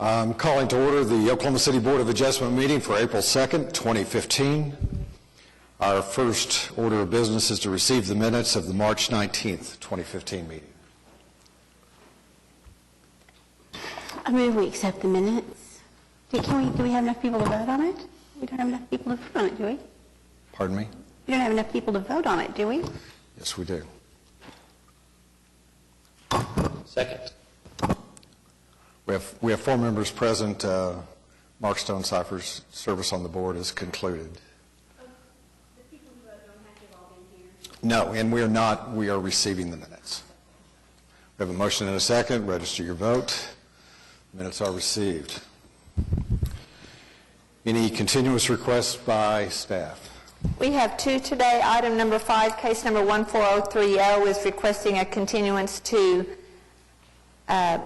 I'm calling to order the Oklahoma City Board of Adjustment meeting for April 2nd, 2015. Our first order of business is to receive the minutes of the March 19th, 2015 meeting. I move we accept the minutes. Do we have enough people to vote on it? We don't have enough people to vote on it, do we? Pardon me? We don't have enough people to vote on it, do we? Yes, we do. Second. We have 4 members present. Mark Stonecipher's service on the board is concluded. The people who vote don't have to have all been here. No, and we are not. We are receiving the minutes. We have a motion and a second. Register your vote. Minutes are received. Any continuous requests by staff? We have 2 today. Item number 5, case number 14030 is requesting a continuance to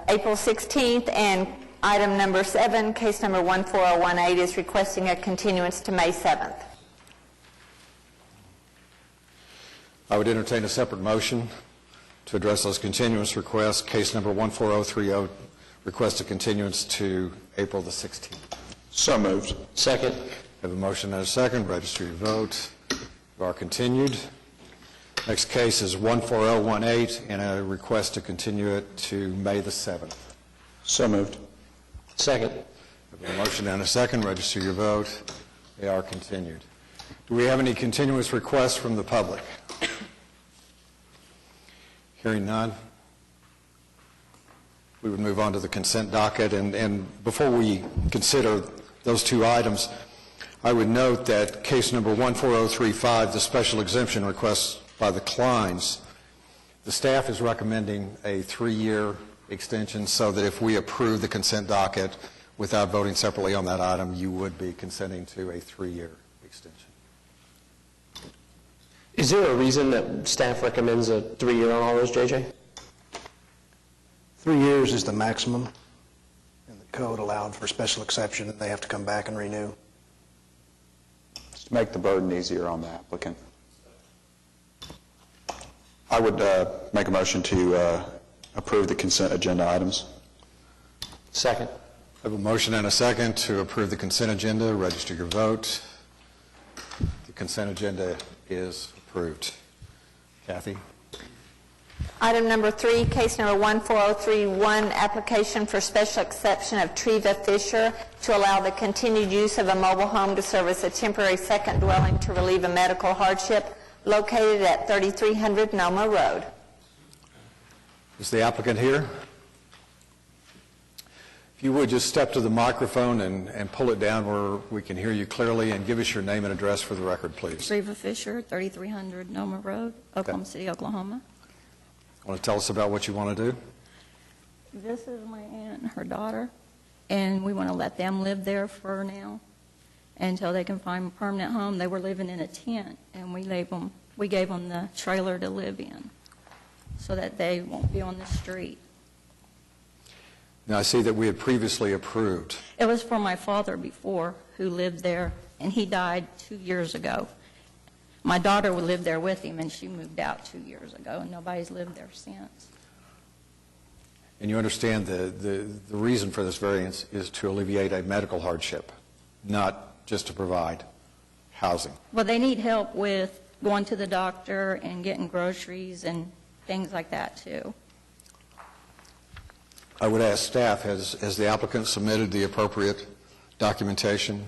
April 16th, and item number 7, case number 14018, is requesting a continuance to May 7th. I would entertain a separate motion to address those continuance requests. Case number 14030 requests a continuance to April the 16th. So moved. Second. We have a motion and a second. Register your vote. You are continued. Next case is 14018 and a request to continue it to May the 7th. So moved. Second. We have a motion and a second. Register your vote. They are continued. Do we have any continuous requests from the public? Hearing none, we would move on to the consent docket. And before we consider those 2 items, I would note that case number 14035, the special exemption request by the Kleins, the staff is recommending a 3-year extension so that if we approve the consent docket without voting separately on that item, you would be consenting to a 3-year extension. Is there a reason that staff recommends a 3-year on all those, JJ? 3 years is the maximum, and the code allowed for special exception, and they have to come back and renew. To make the burden easier on the applicant. I would make a motion to approve the consent agenda items. Second. I have a motion and a second to approve the consent agenda. Register your vote. The consent agenda is approved. Kathy? Item number 3, case number 14031, application for special exception of Treva Fisher to allow the continued use of a mobile home to serve as a temporary second dwelling to relieve a medical hardship located at 3300 Noma Road. Is the applicant here? If you would just step to the microphone and pull it down where we can hear you clearly, and give us your name and address for the record, please. Treva Fisher, 3300 Noma Road, Oklahoma City, Oklahoma. Want to tell us about what you want to do? This is my aunt and her daughter, and we want to let them live there for now until they can find a permanent home. They were living in a tent, and we gave them the trailer to live in so that they won't be on the street. Now, I see that we had previously approved. It was for my father before, who lived there, and he died 2 years ago. My daughter would live there with him, and she moved out 2 years ago, and nobody's lived there since. And you understand the reason for this variance is to alleviate a medical hardship, not just to provide housing. Well, they need help with going to the doctor and getting groceries and things like that, too. I would ask staff, has the applicant submitted the appropriate documentation?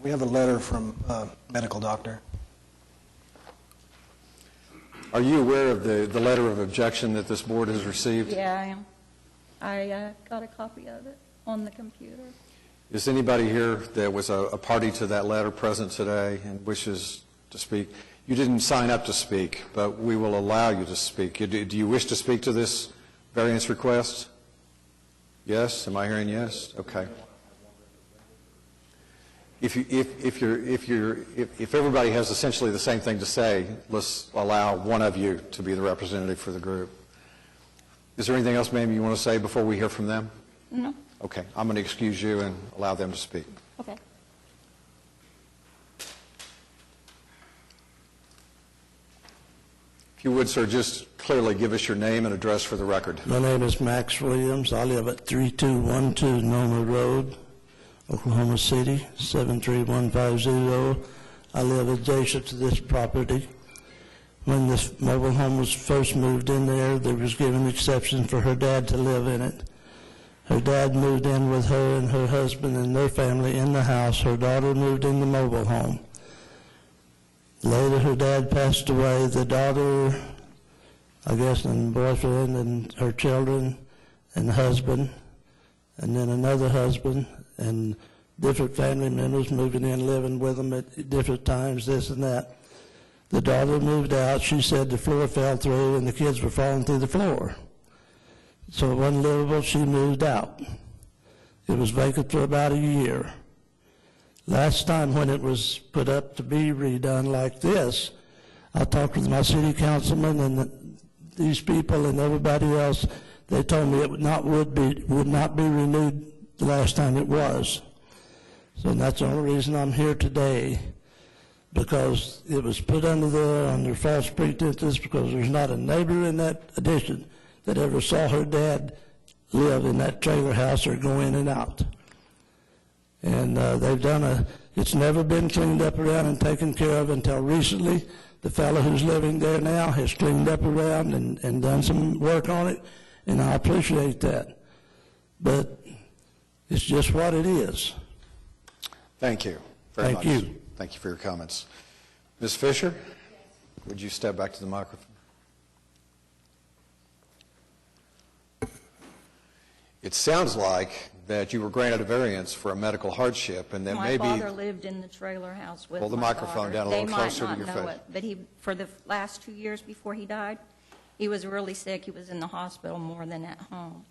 We have a letter from a medical doctor. Are you aware of the letter of objection that this board has received? Yeah, I am. I got a copy of it on the computer. Is anybody here that was a party to that letter present today and wishes to speak? You didn't sign up to speak, but we will allow you to speak. Do you wish to speak to this variance request? Yes? Am I hearing yes? Okay. If everybody has essentially the same thing to say, let's allow one of you to be the representative for the group. Is there anything else, ma'am, you want to say before we hear from them? No. Okay. I'm going to excuse you and allow them to speak. Okay. If you would, sir, just clearly give us your name and address for the record. My name is Max Williams. I live at 3212 Noma Road, Oklahoma City, 73150. I live adjacent to this property. When this mobile home was first moved in there was given exception for her dad to live in it. Her dad moved in with her and her husband and their family in the house. Her daughter moved in the mobile home. Later, her dad passed away. The daughter, I guess, and boyfriend and her children and husband, and then another husband, and different family members moving in, living with them at different times, this and that. The daughter moved out. She said the floor fell through and the kids were falling through the floor. So it wasn't livable. She moved out. It was vacant for about a year. Last time when it was put up to be redone like this, I talked with my city councilman and these people and everybody else. They told me it would not be renewed the last time it was. So that's the only reason I'm here today, because it was put under false pretenses, because there's not a neighbor in that addition that ever saw her dad live in that trailer house or go in and out. And it's never been cleaned up around and taken care of until recently. The fellow who's living there now has cleaned up around and done some work on it, and I appreciate that. But it's just what it is. Thank you very much. Thank you. Thank you for your comments. Ms. Fisher, would you step back to the microphone? It sounds like that you were granted a variance for a medical hardship, and that My maybe... father lived in the trailer house with my Pull the microphone daughter. down a little They closer to might your not know face. it, but for the last 2 years before he died, he was really sick. He was in the hospital more than at home.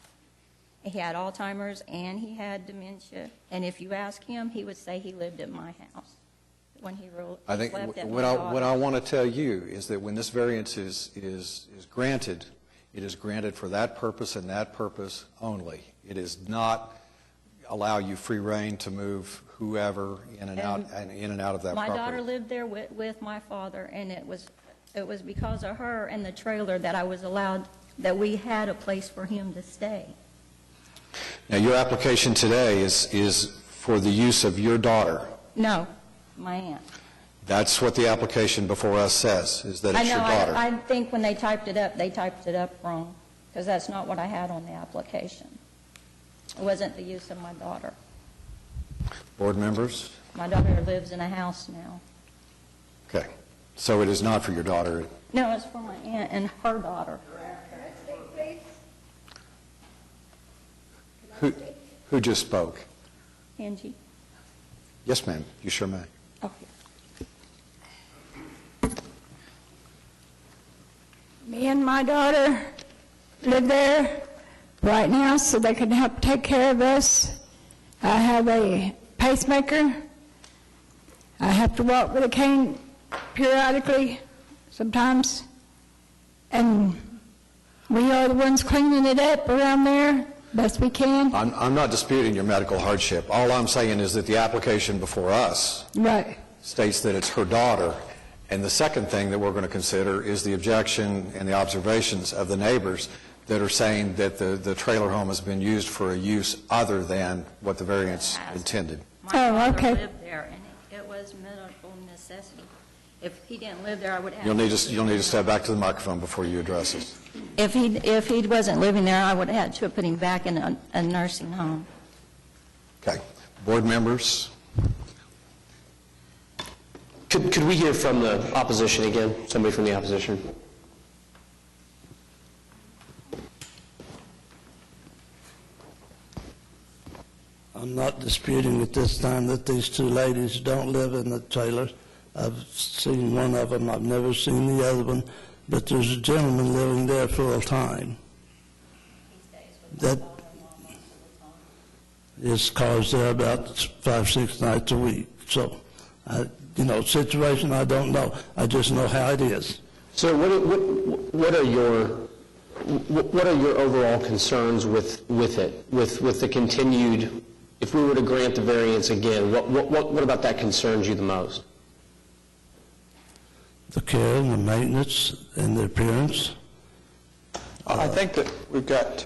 He had Alzheimer's and he had dementia. And if you ask him, he would say he lived at my house when he I think slept at what my I daughter. want to tell you is that when this variance is granted, it is granted for that purpose and that purpose only. It is not allow you free reign to move whoever in and out of that My property. daughter lived there with my father, and it was because of her and the trailer that I was allowed, that we had a place for him to stay. Now, your application today is for the use of your daughter. No, my aunt. That's what the application before us says, is that I it's know, your daughter. I think when they typed it up wrong, because that's not what I had on the application. It wasn't the use of my daughter. Board members? My daughter lives in a house now. Okay. So it is not for your daughter. No, it's for my aunt and her daughter. Who just spoke? Angie. Yes, ma'am. You sure may. Okay. Me and my daughter live there right now so they can help take care of us. I have a pacemaker. I have to walk with a cane periodically sometimes. And we are the ones cleaning it up around there best we can. I'm not disputing your medical hardship. All I'm saying is that the application before us Right. states that it's her daughter. And the second thing that we're going to consider is the objection and the observations of the neighbors that are saying that the trailer home has been used for a use other than what the variance intended. My Oh, father okay. lived there, and it was medical necessity. If he didn't live there, I would have... You'll need to step back to the microphone before you address us. If he wasn't living there, I would have had to have put him back in a nursing home. Okay. Board members? Could we hear from the opposition again? Somebody from the opposition? I'm not disputing at this time that these two ladies don't live in the trailer. I've seen one of them. I've never seen the other one. But there's a gentleman living there full time. That his car's there about 5-6 nights a week. So, situation I don't know. I just know how it is. So what are your overall concerns with it, with the continued, if we were to grant the variance again, what about that concerns you the most? The care and the maintenance and the appearance I think that we've got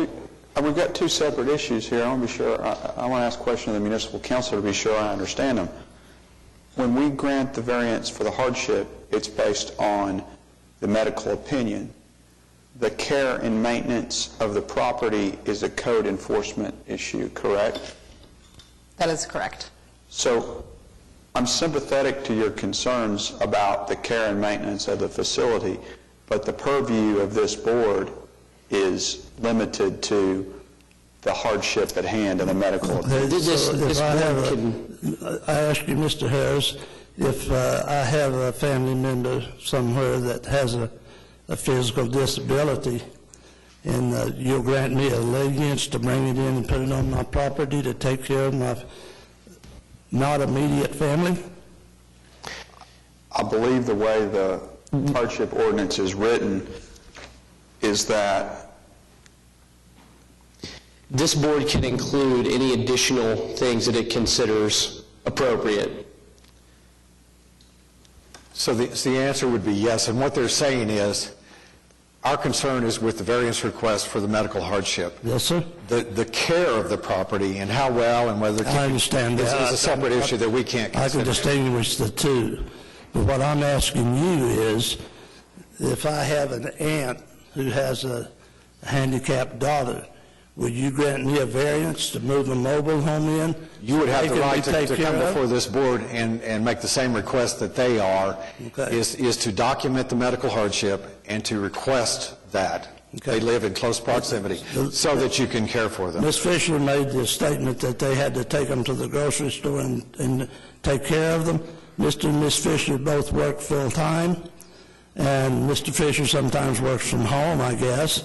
two separate issues here. I want to be sure, I want to ask a question of the municipal council to be sure I understand them. When we grant the variance for the hardship, it's based on the medical opinion. The care and maintenance of the property is a code enforcement issue, correct? That is correct. So I'm sympathetic to your concerns about the care and maintenance of the facility, but the purview of this board is limited to the hardship at hand and the medical opinion. I ask you, Mr. Harris, if I have a family member somewhere that has a physical disability, and you'll grant me a lenience to bring it in and put it on my property to take care of my not immediate family? I believe the way the hardship ordinance is written is that This board can include any additional things that it considers appropriate. So the answer would be yes, and what they're saying is, our concern is with the variance request for the medical hardship. Yes, sir. The care of the property and how well and whether... I understand that. Is a separate issue that we can't I can consider. distinguish the two. But what I'm asking you is, if I have an aunt who has a handicapped daughter, would you grant me a variance to move a mobile home in? You would have They the can right be to taken come care of? before this board and make the same request that they are, Okay. is to document the medical hardship and to request that. Okay. They live in close proximity, so that you can care for them. Ms. Fisher made the statement that they had to take them to the grocery store and take care of them. Mr. and Ms. Fisher both work full-time, and Mr. Fisher sometimes works from home, I guess.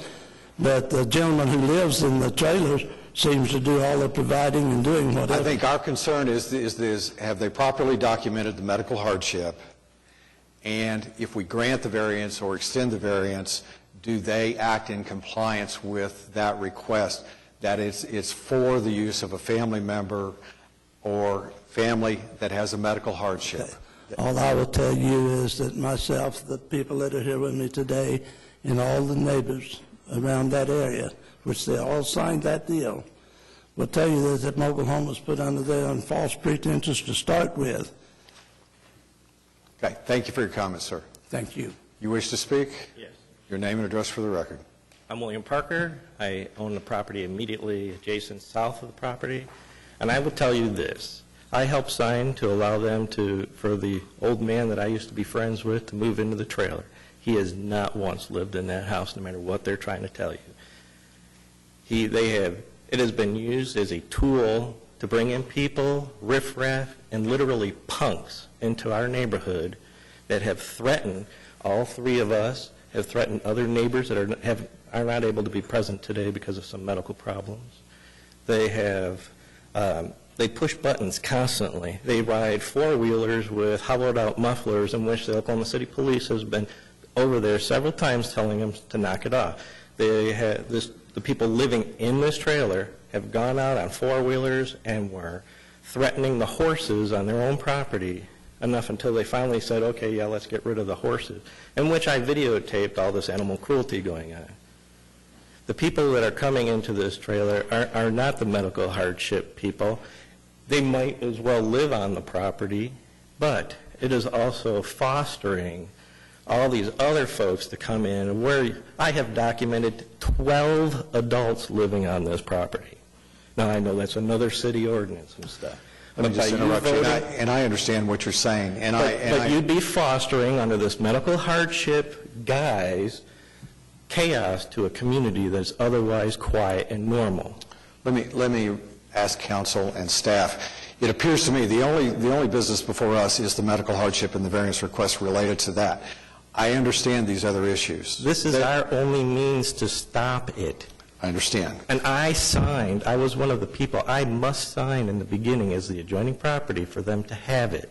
But the gentleman who lives in the trailer seems to do all the providing and doing whatever. I think our concern is have they properly documented the medical hardship? And if we grant the variance or extend the variance, do they act in compliance with that request? That it's for the use of a family member or family that has a medical hardship. All I will tell you is that myself, the people that are here with me today, and all the neighbors around that area, which they all signed that deal, will tell you that mobile home was put under there on false pretenses to start with. Okay, thank you for your comments, sir. Thank you. You wish to speak? Yes. Your name and address for the record. I'm William Parker. I own the property immediately adjacent south of the property. And I will tell you this. I helped sign to allow them for the old man that I used to be friends with to move into the trailer. He has not once lived in that house, no matter what they're trying to tell you. It has been used as a tool to bring in people, riffraff, and literally punks into our neighborhood that have threatened, all three of us, have threatened other neighbors that are not able to be present today because of some medical problems. They push buttons constantly. They ride four-wheelers with hollowed-out mufflers in which the Oklahoma City Police has been over there several times telling them to knock it off. The people living in this trailer have gone out on four-wheelers and were threatening the horses on their own property enough until they finally said, okay, yeah, let's get rid of the horses, in which I videotaped all this animal cruelty going on. The people that are coming into this trailer are not the medical hardship people. They might as well live on the property, but it is also fostering all these other folks to come in, where I have documented 12 adults living on this property. Now, I know that's another city ordinance and stuff. Let me just But by interrupt you, voting- and I understand what you're saying. But you'd be fostering, under this medical hardship guise, chaos to a community that's otherwise quiet and normal. Let me ask council and staff. It appears to me the only business before us is the medical hardship and the variance request related to that. I understand these other issues. This is our only means to stop it. I understand. And I was one of the people, I must sign in the beginning as the adjoining property for them to have it.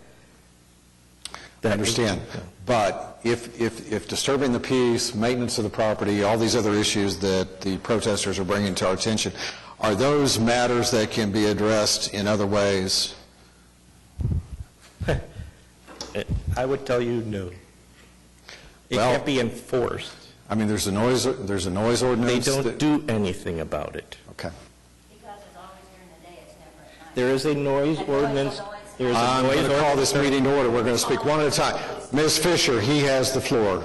I understand. But if disturbing the peace, maintenance of the property, all these other issues that the protesters are bringing to our attention, are those matters that can be addressed in other ways? I would tell you no. It Well, can't be enforced. I mean, there's a noise They ordinance. don't do anything about it. Okay. There is a noise ordinance. There is a I'm noise going to call ordinance. this meeting to order. We're going to speak one at a time. Ms. Fisher, he has the floor.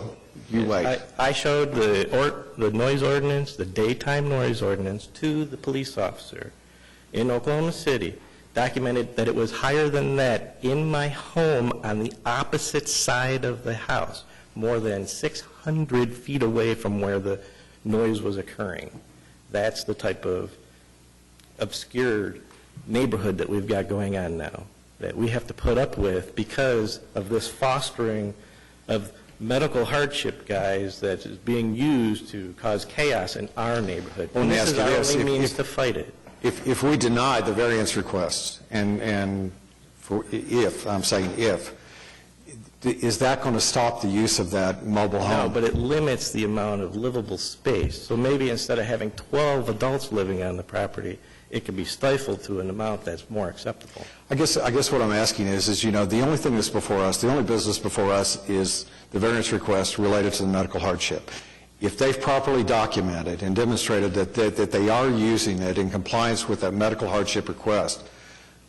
You wait. I showed the noise ordinance, the daytime noise ordinance, to the police officer in Oklahoma City, documented that it was higher than that in my home on the opposite side of the house, more than 600 feet away from where the noise was occurring. That's the type of obscure neighborhood that we've got going on now, that we have to put up with because of this fostering of medical hardship, guys, that is being used to cause chaos in our neighborhood. Let And me this ask is you our this. only If- means if- to fight it. If we deny the variance requests, and I'm saying if, is that going to stop the use of that mobile No, home? but it limits the amount of livable space. So maybe instead of having 12 adults living on the property, it could be stifled to an amount that's more acceptable. I guess what I'm asking is, you know, the only thing that's before us, the only business before us is the variance request related to the medical hardship. If they've properly documented and demonstrated that they are using it in compliance with that medical hardship request,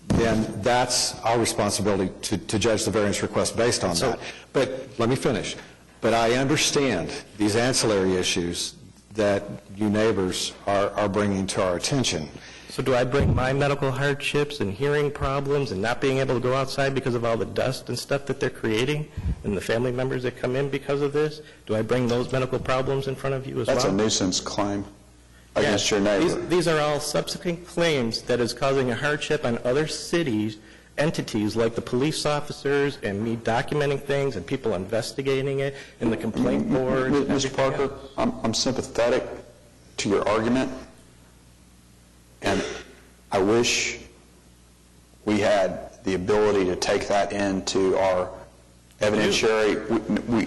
then that's our responsibility to judge the variance request based on that. But let me finish. But I understand these ancillary issues that you neighbors are bringing to our attention. So do I bring my medical hardships and hearing problems and not being able to go outside because of all the dust and stuff that they're creating and the family members that come in because of this? Do I bring those medical problems in front of you as well? That's a nuisance claim against your neighbor. These are all subsequent claims that is causing a hardship on other cities, entities like the police officers and me documenting things and people investigating it and the complaint board. and Mr. everything Parker, else. I'm sympathetic to your argument, and I wish we had the ability to take that into our evidentiary.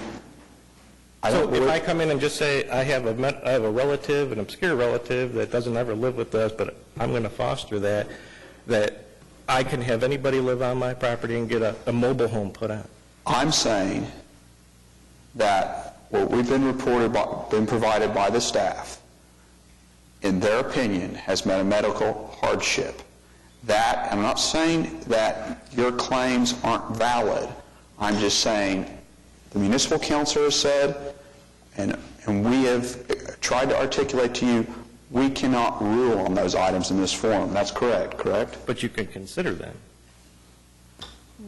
So if I come in and just say, I have a relative, an obscure relative that doesn't ever live with us, but I'm going to foster that I can have anybody live on my property and get a mobile home put on. I'm saying that what we've been provided by the staff, in their opinion, has met a medical hardship. That, I'm not saying that your claims aren't valid. I'm just saying the municipal council has said, and we have tried to articulate to you, we cannot rule on those items in this forum. That's correct? But you can consider them.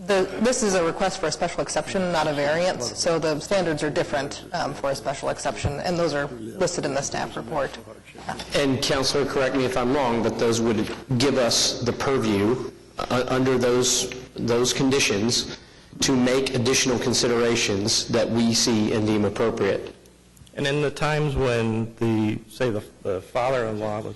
This is a request for a special exception, not a variance, so the standards are different for a special exception, and those are listed in the staff report. And Counselor, correct me if I'm wrong, but those would give us the purview under those conditions to make additional considerations that we see and deem appropriate. And in the times when the father-in-law was...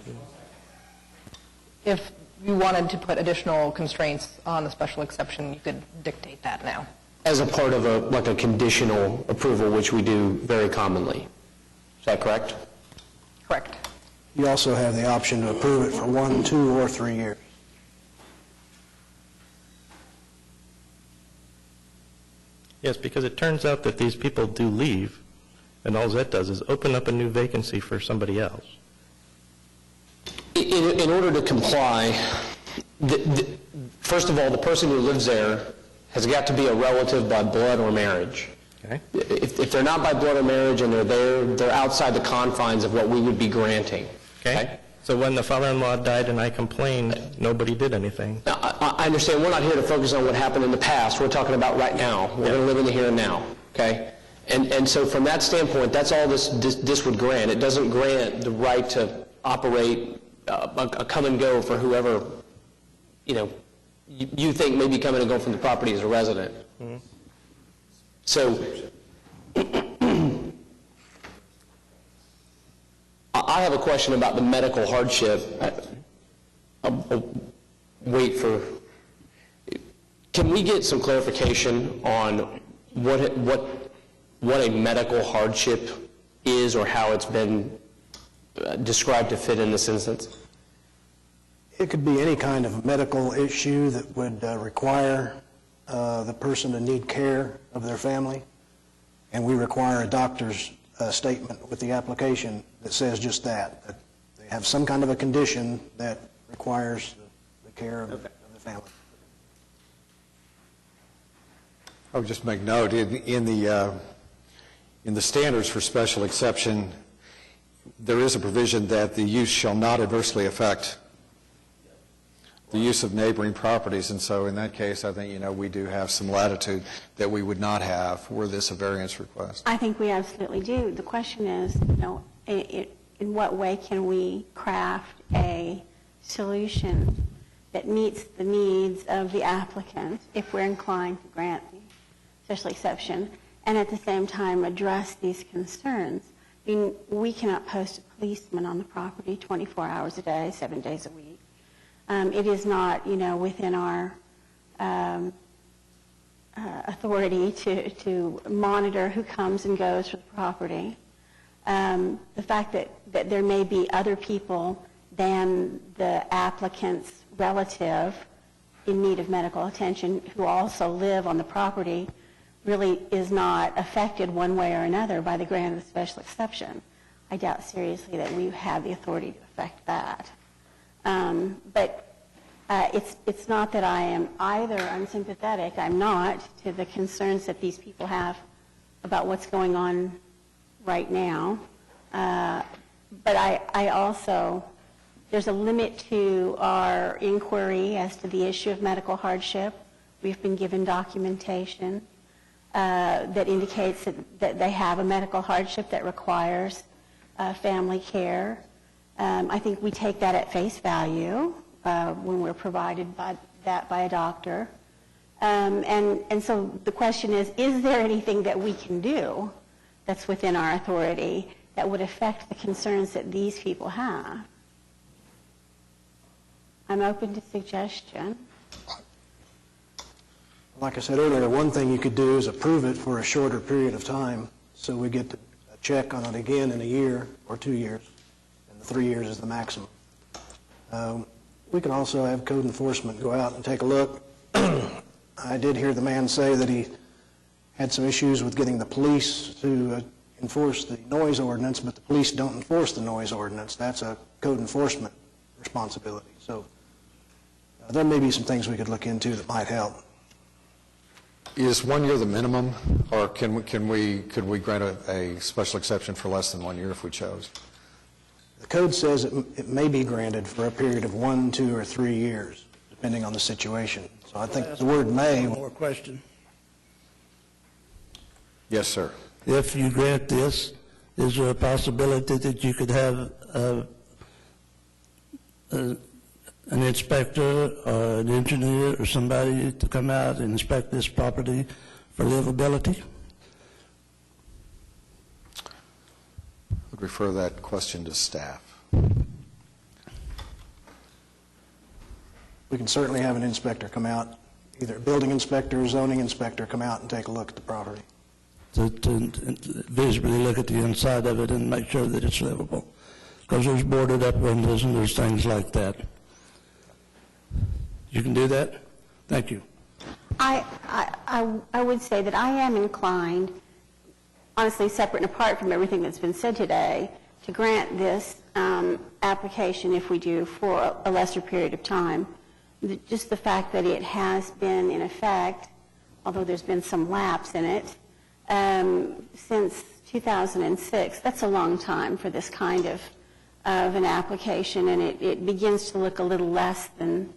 If you wanted to put additional constraints on the special exception, you could dictate that now. As a part of a conditional approval, which we do very commonly. Is that correct? Correct. You also have the option to approve it for 1, 2, or 3 years. Yes, because it turns out that these people do leave, and all that does is open up a new vacancy for somebody else. In order to comply, first of all, the person who lives there has got to be a relative by blood or marriage. Okay? If they're not by blood or marriage and they're there, they're outside the confines of what we would be granting. Okay? So when the father-in-law died and I complained, nobody did anything. Now, I understand we're not here to focus on what happened in the past. We're talking about right now. We're going to live in the here and now. Okay? And so from that standpoint, that's all this would grant. It doesn't grant the right to operate a come and go for whoever, you think may be coming and going from the property as a resident. Mm-hmm. So I have a question about the medical hardship. I'll wait for... Can we get some clarification on what a medical hardship is or how it's been described to fit in this instance? It could be any kind of medical issue that would require the person to need care of their family, and we require a doctor's statement with the application that says just that they have some kind of a condition that requires the care of the family. I would just make note, in the standards for special exception, there is a provision that the use shall not adversely affect the use of neighboring properties, and so in that case, I think, we do have some latitude that we would not have were this a variance request. I think we absolutely do. The question is, in what way can we craft a solution that meets the needs of the applicant if we're inclined to grant the special exception, and at the same time address these concerns? I mean, we cannot post a policeman on the property 24 hours a day, 7 days a week. It is not, within our authority to monitor who comes and goes for the property. The fact that there may be other people than the applicant's relative in need of medical attention who also live on the property really is not affected one way or another by the grant of the special exception. I doubt seriously that we have the authority to affect that. But it's not that I am either unsympathetic, I'm not, to the concerns that these people have about what's going on right now. But I also, there's a limit to our inquiry as to the issue of medical hardship. We've been given documentation that indicates that they have a medical hardship that requires family care. I think we take that at face value when we're provided by a doctor. And so the question is there anything that we can do that's within our authority that would affect the concerns that these people have? I'm open to suggestion. Like I said earlier, one thing you could do is approve it for a shorter period of time, so we get to check on it again in a year or 2 years, and the 3 years is the maximum. We can also have code enforcement go out and take a look. I did hear the man say that he had some issues with getting the police to enforce the noise ordinance, but the police don't enforce the noise ordinance. That's a code enforcement responsibility. So there may be some things we could look into that might help. Is 1 year the minimum, or could we grant a special exception for less than 1 year if we chose? The code says it may be granted for a period of 1, 2, or 3 years, depending on the situation. So I think the word may. One more question. Yes, sir. If you grant this, is there a possibility that you could have an inspector or an engineer or somebody to come out and inspect this property for livability? I would refer that question to staff. We can certainly have an inspector come out, either a building inspector or zoning inspector, come out and take a look at the property. To visibly look at the inside of it and make sure that it's livable. Because there's boarded up windows and there's things like that. You can do that? Thank you. I would say that I am inclined, honestly separate and apart from everything that's been said today, to grant this application if we do for a lesser period of time. Just the fact that it has been in effect, although there's been some lapse in it, since 2006. That's a long time for this kind of an application, and it begins to look a little less than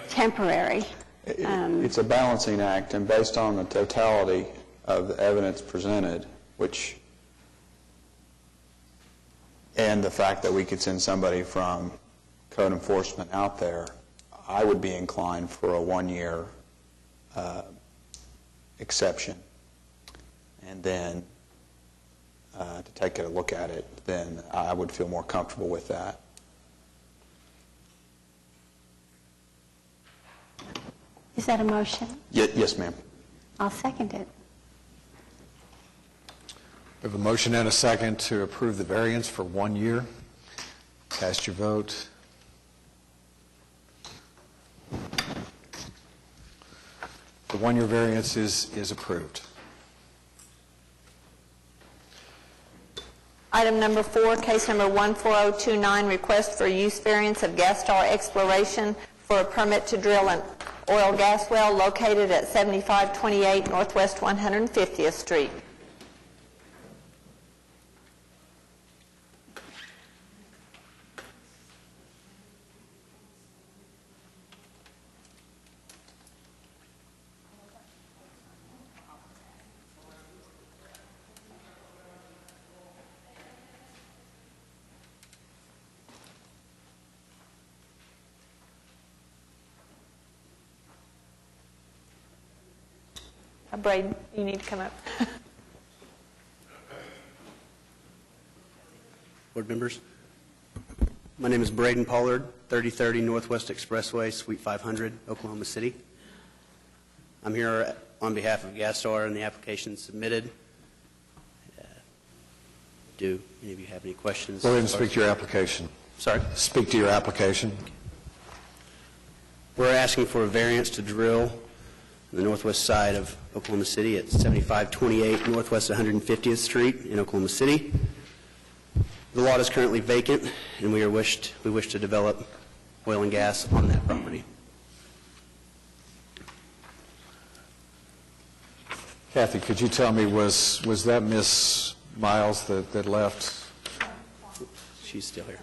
temporary. It's a balancing act, and based on the totality of the evidence presented, and the fact that we could send somebody from code enforcement out there, I would be inclined for a 1 year exception, and then to take a look at it, then I would feel more comfortable with that. Is that a motion? Yes, ma'am. I'll second it. We have a motion and a second to approve the variance for 1 year. Cast your vote. The 1 year variance is approved. Item number 4, case number 14029, request for use variance of Gastar Exploration for a permit to drill an oil gas well located at 7528 Northwest 150th Street. Braden, you need to come up. Board members, my name is Braden Pollard, 3030 Northwest Expressway, Suite 500, Oklahoma City. I'm here on behalf of Gastar and the application submitted. Do any of you have any questions? Go ahead and speak to your application. Sorry? Speak to your application. We're asking for a variance to drill on the northwest side of Oklahoma City at 7528 Northwest 150th Street in Oklahoma City. The lot is currently vacant, and we wish to develop oil and gas on that property. Kathy, could you tell me, was that Miss Miles that left? She's still here.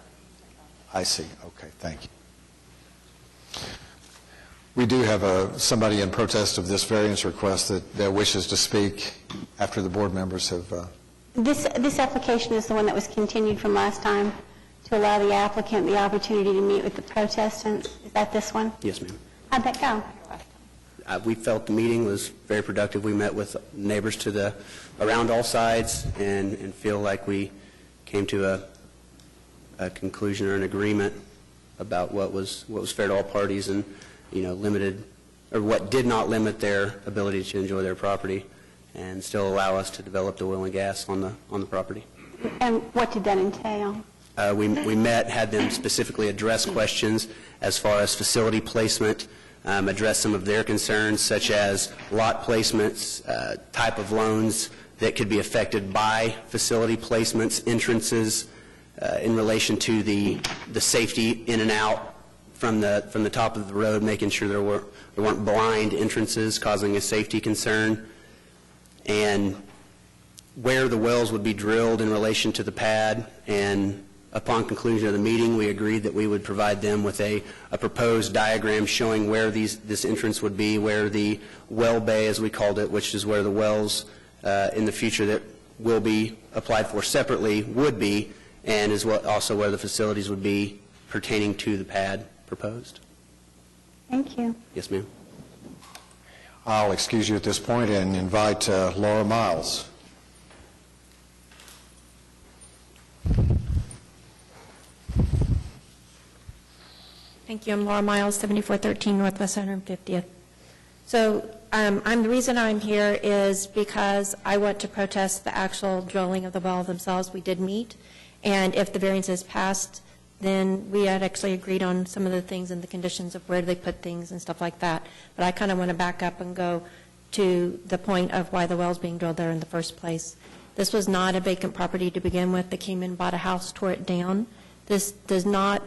I see. Okay, thank you. We do have somebody in protest of this variance request that wishes to speak after the board members have... This application is the one that was continued from last time to allow the applicant the opportunity to meet with the protestants. Is that this one? Yes, ma'am. How'd that go? We felt the meeting was very productive. We met with neighbors around all sides and feel like we came to a conclusion or an agreement about what was fair to all parties and limited, or what did not limit their ability to enjoy their property and still allow us to develop the oil and gas on the property. And what did that entail? We met, had them specifically address questions as far as facility placement, address some of their concerns such as lot placements, type of loans that could be affected by facility placements, entrances in relation to the safety in and out from the top of the road, making sure there weren't blind entrances causing a safety concern, and where the wells would be drilled in relation to the pad. And upon conclusion of the meeting, we agreed that we would provide them with a proposed diagram showing where this entrance would be, where the well bay, as we called it, which is where the wells in the future that will be applied for separately would be, and also where the facilities would be pertaining to the pad proposed. Thank you. Yes, ma'am. I'll excuse you at this point and invite Laura Miles. Thank you. I'm Laura Miles, 7413 Northwest 150th. So the reason I'm here is because I want to protest the actual drilling of the well themselves. We did meet, and if the variance is passed, then we had actually agreed on some of the things and the conditions of where they put things and stuff like that. But I kind of want to back up and go to the point of why the well's being drilled there in the first place. This was not a vacant property to begin with. They came in, bought a house, tore it down. This is not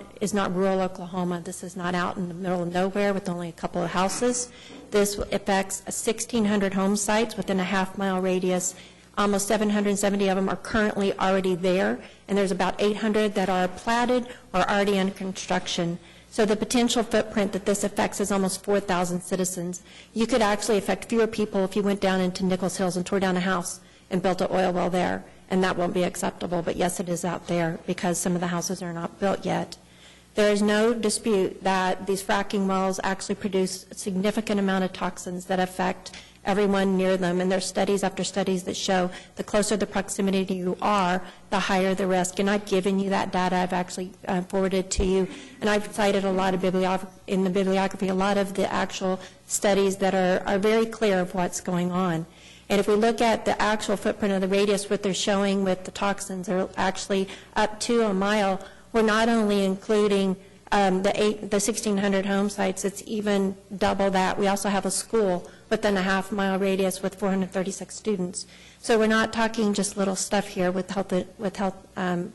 rural Oklahoma. This is not out in the middle of nowhere with only a couple of houses. This affects 1,600 home sites within a half-mile radius. Almost 770 of them are currently already there, and there's about 800 that are platted or already under construction. So the potential footprint that this affects is almost 4,000 citizens. You could actually affect fewer people if you went down into Nichols Hills and tore down a house and built an oil well there, and that won't be acceptable. But yes, it is out there because some of the houses are not built yet. There is no dispute that these fracking wells actually produce a significant amount of toxins that affect everyone near them, and there's studies after studies that show the closer the proximity you are, the higher the risk. And I've given you that data. I've actually forwarded to you, and I've cited a lot of in the bibliography, a lot of the actual studies that are very clear of what's going on. And if we look at the actual footprint of the radius, what they're showing with the toxins are actually up to a mile. We're not only including the 1,600 home sites, it's even double that. We also have a school within a half-mile radius with 436 students. So we're not talking just little stuff here with health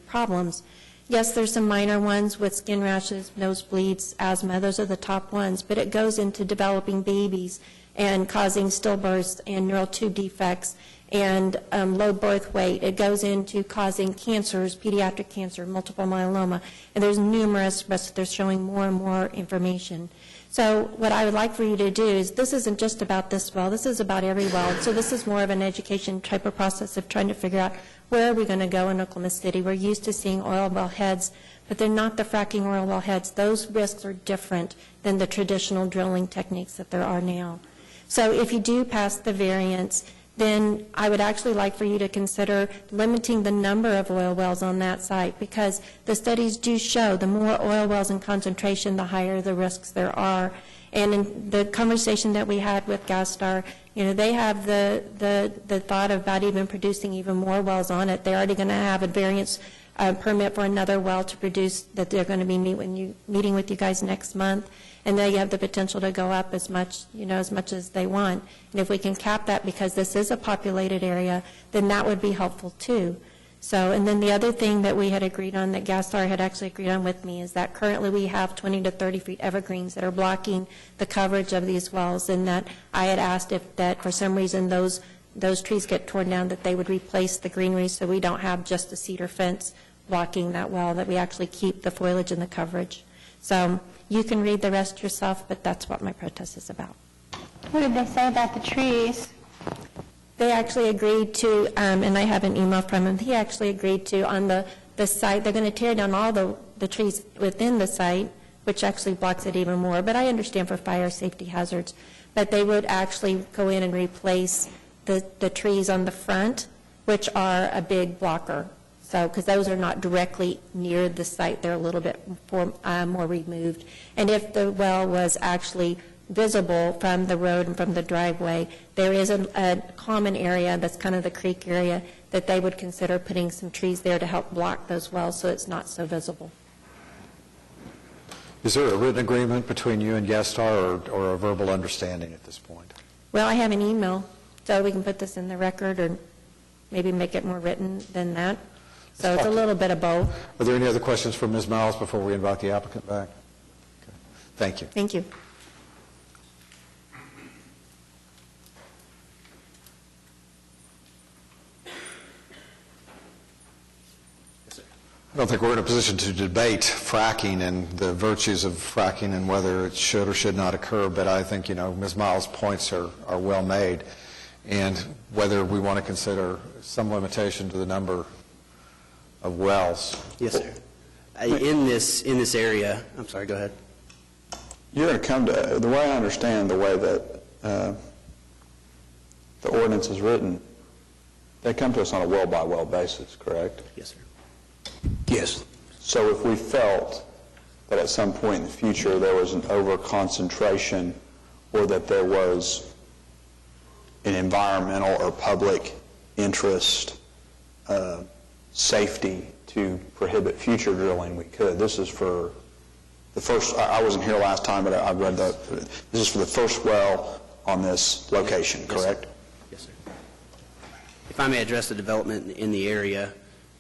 problems. Yes, there's some minor ones with skin rashes, nosebleeds, asthma. Those are the top ones. But it goes into developing babies and causing stillbirths and neural tube defects and low birth weight. It goes into causing cancers, pediatric cancer, multiple myeloma. And there's numerous risks. They're showing more and more information. So what I would like for you to do is, this isn't just about this well, this is about every well. So this is more of an education type of process of trying to figure out where are we going to go in Oklahoma City. We're used to seeing oil well heads, but they're not the fracking oil well heads. Those risks are different than the traditional drilling techniques that there are now. So if you do pass the variance, then I would actually like for you to consider limiting the number of oil wells on that site, because the studies do show the more oil wells in concentration, the higher the risks there are. And in the conversation that we had with GasStar, they have the thought about even producing even more wells on it. They're already going to have a variance permit for another well to produce that they're going to be meeting with you guys next month. And then you have the potential to go up as much as they want. And if we can cap that, because this is a populated area, then that would be helpful too. So, and then the other thing that we had agreed on, that GasStar had actually agreed on with me, is that currently we have 20 to 30 feet evergreens that are blocking the coverage of these wells, and that I had asked if that for some reason those trees get torn down, that they would replace the greenery so we don't have just a cedar fence blocking that well, that we actually keep the foliage and the coverage. So you can read the rest yourself, but that's what my protest is about. What did they say about the trees? They actually agreed to, and I have an email from him, he actually agreed to, on the site, they're going to tear down all the trees within the site, which actually blocks it even more. But I understand for fire safety hazards. But they would actually go in and replace the trees on the front, which are a big blocker. So, because those are not directly near the site, they're a little bit more removed. And if the well was actually visible from the road and from the driveway, there is a common area that's kind of the creek area that they would consider putting some trees there to help block those wells so it's not so visible. Is there a written agreement between you and GasStar or a verbal understanding at this point? Well, I have an email, so we can put this in the record or maybe make it more written than that. So it's a little bit of both. Are there any other questions for Ms. Miles before we invite the applicant back? Okay. Thank you. Thank you. I don't think we're in a position to debate fracking and the virtues of fracking and whether it should or should not occur, but I think, Ms. Miles' points are well made, and whether we want to consider some limitation to the number of wells. Yes, sir. In this area, I'm sorry, go ahead. You're going to come to, the way I understand the way that the ordinance is written, they come to us on a well-by-well basis, correct? Yes, sir. Yes. So if we felt that at some point in the future there was an over-concentration or that there was an environmental or public interest, safety to prohibit future drilling, we could. This is for the first, I wasn't here last time, but I read that. This is for the first well on this location, correct? Yes, sir. If I may address the development in the area,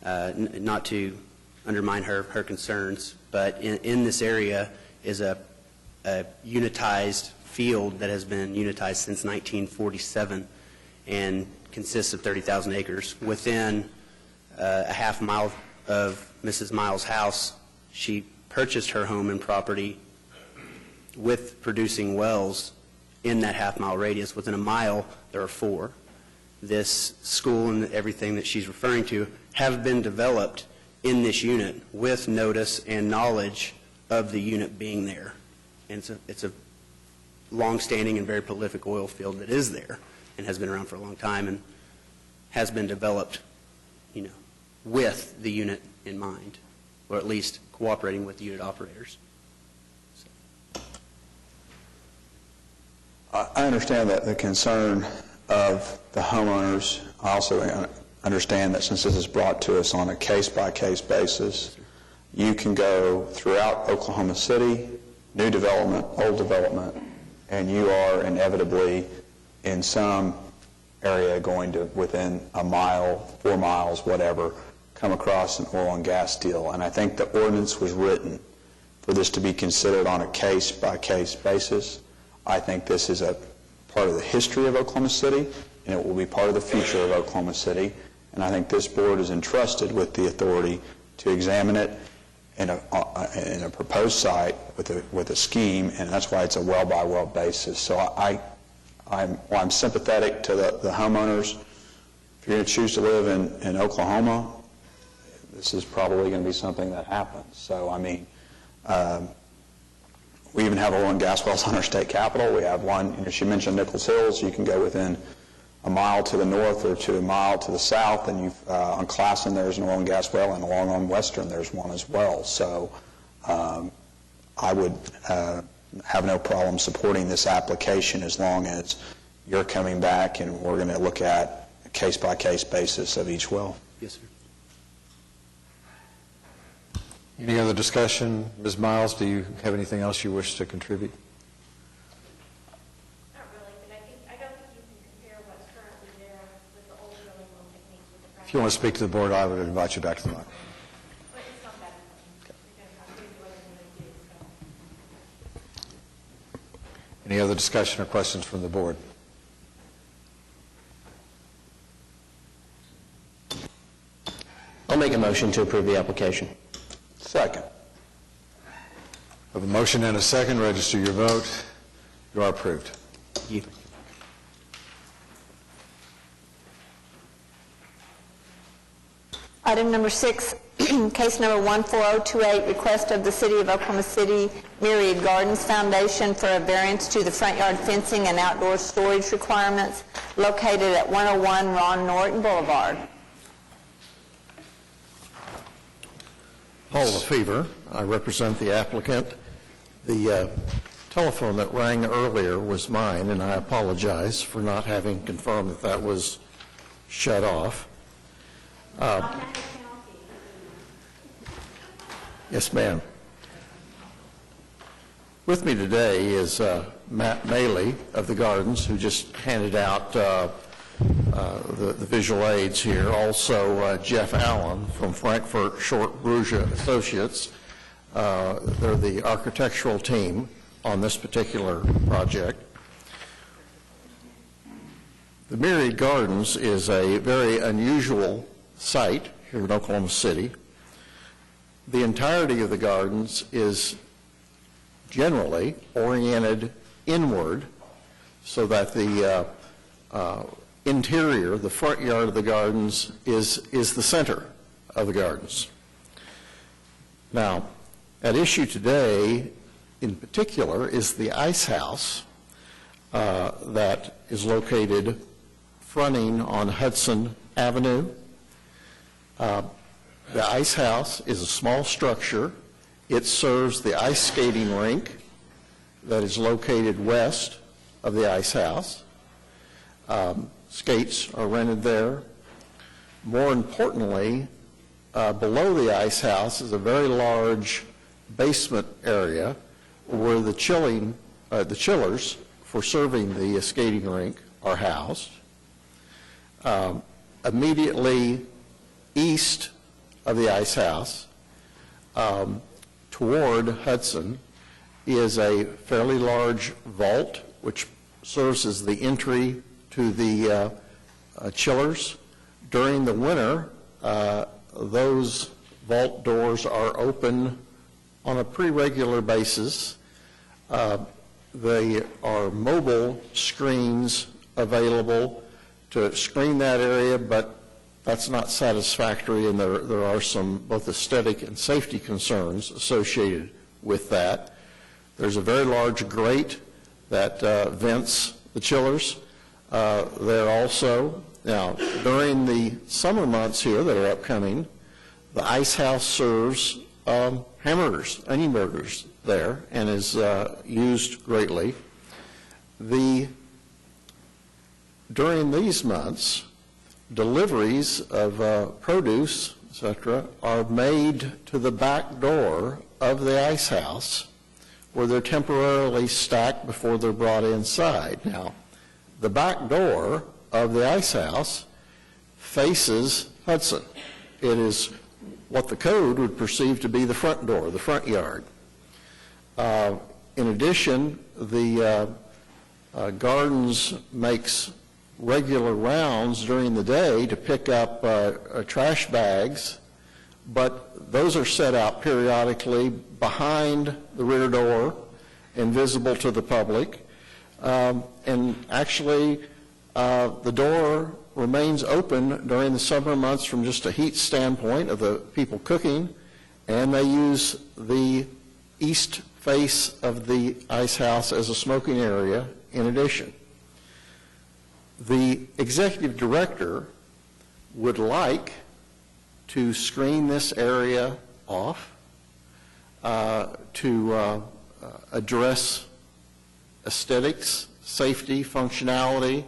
not to undermine her concerns, but in this area is a unitized field that has been unitized since 1947 and consists of 30,000 acres. Within a half mile of Mrs. Miles' house, she purchased her home and property with producing wells in that half-mile radius. Within a mile, there are 4. This school and everything that she's referring to have been developed in this unit with notice and knowledge of the unit being there. And it's a long-standing and very prolific oil field that is there and has been around for a long time and has been developed, with the unit in mind, or at least cooperating with the unit operators. I understand that the concern of the homeowners. I also understand that since this is brought to us on a case-by-case basis, you can go throughout Oklahoma City, new development, old development, and you are inevitably in some area going to within a mile, 4 miles, whatever, come across an oil and gas deal. And I think the ordinance was written for this to be considered on a case-by-case basis. I think this is a part of the history of Oklahoma City, and it will be part of the future of Oklahoma City. And I think this board is entrusted with the authority to examine it in a proposed site with a scheme, and that's why it's a well-by-well basis. So I'm sympathetic to the homeowners. If you're going to choose to live in Oklahoma, this is probably going to be something that happens. So, I mean, we even have oil and gas wells on our state capitol. We have one, she mentioned Nichols Hills. You can go within a mile to the north or to a mile to the south, and on Classen there's an oil and gas well, and along on Western there's one as well. So I would have no problem supporting this application as long as you're coming back and we're going to look at a case-by-case basis of each well. Yes, sir. Any other discussion? Ms. Miles, do you have anything else you wish to contribute? Not really, but I don't think you can compare what's currently there with the old drilling well techniques with the practice. If you want to speak to the board, I would invite you back to the mic. But it's not that important, because I'm going to do everything they do, so. Any other discussion or questions from the board? I'll make a motion to approve the application. Second. Of a motion and a second, register your vote. You are approved. Thank you. Item number 6, case number 14028, request of the City of Oklahoma City Myriad Gardens Foundation for a variance to the front yard fencing and outdoor storage requirements located at 101 Ron Norton Boulevard. Paul LaFever. I represent the applicant. The telephone that rang earlier was mine, and I apologize for not having confirmed that that was shut off. Yes, ma'am. With me today is Matt Maley of the Gardens, who just handed out the visual aids here. Also, Jeff Allen from Frankfurt Short Brugia Associates. They're the architectural team on this particular project. The Myriad Gardens is a very unusual site here in Oklahoma City. The entirety of the gardens is generally oriented inward so that the interior, the front yard of the gardens, is the center of the gardens. Now, at issue today, in particular, is the ice house that is located fronting on Hudson Avenue. The ice house is a small structure. It serves the ice skating rink that is located west of the ice house. Skates are rented there. More importantly, below the ice house is a very large basement area where the chillers for serving the skating rink are housed. Immediately east of the ice house, toward Hudson, is a fairly large vault which serves as the entry to the chillers. During the winter, those vault doors are open on a pretty regular basis. There are mobile screens available to screen that area, but that's not satisfactory, and there are some both aesthetic and safety concerns associated with that. There's a very large grate that vents the chillers there also. Now, during the summer months here that are upcoming, the ice house serves hamburgers, onion burgers there, and is used greatly. During these months, deliveries of produce, etc., are made to the back door of the ice house, where they're temporarily stacked before they're brought inside. Now, the back door of the ice house faces Hudson. It is what the code would perceive to be the front door, the front yard. In addition, the Gardens makes regular rounds during the day to pick up trash bags, but those are set out periodically behind the rear door and visible to the public. And actually, the door remains open during the summer months from just a heat standpoint of the people cooking, and they use the east face of the ice house as a smoking area in addition. The executive director would like to screen this area off to address aesthetics, safety, functionality,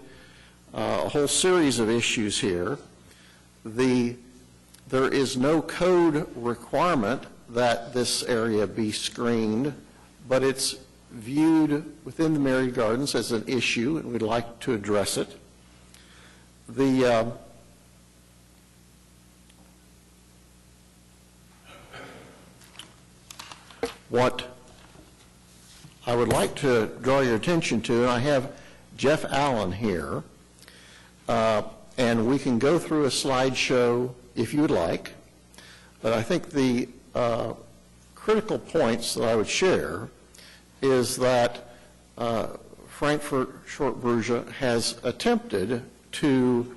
a whole series of issues here. There is no code requirement that this area be screened, but it's viewed within the Mary Gardens as an issue, and we'd like to address it. What I would like to draw your attention to, and I have Jeff Allen here, and we can go through a slideshow if you would like, but I think the critical points that I would share is that Frankfurt Short Brugia has attempted to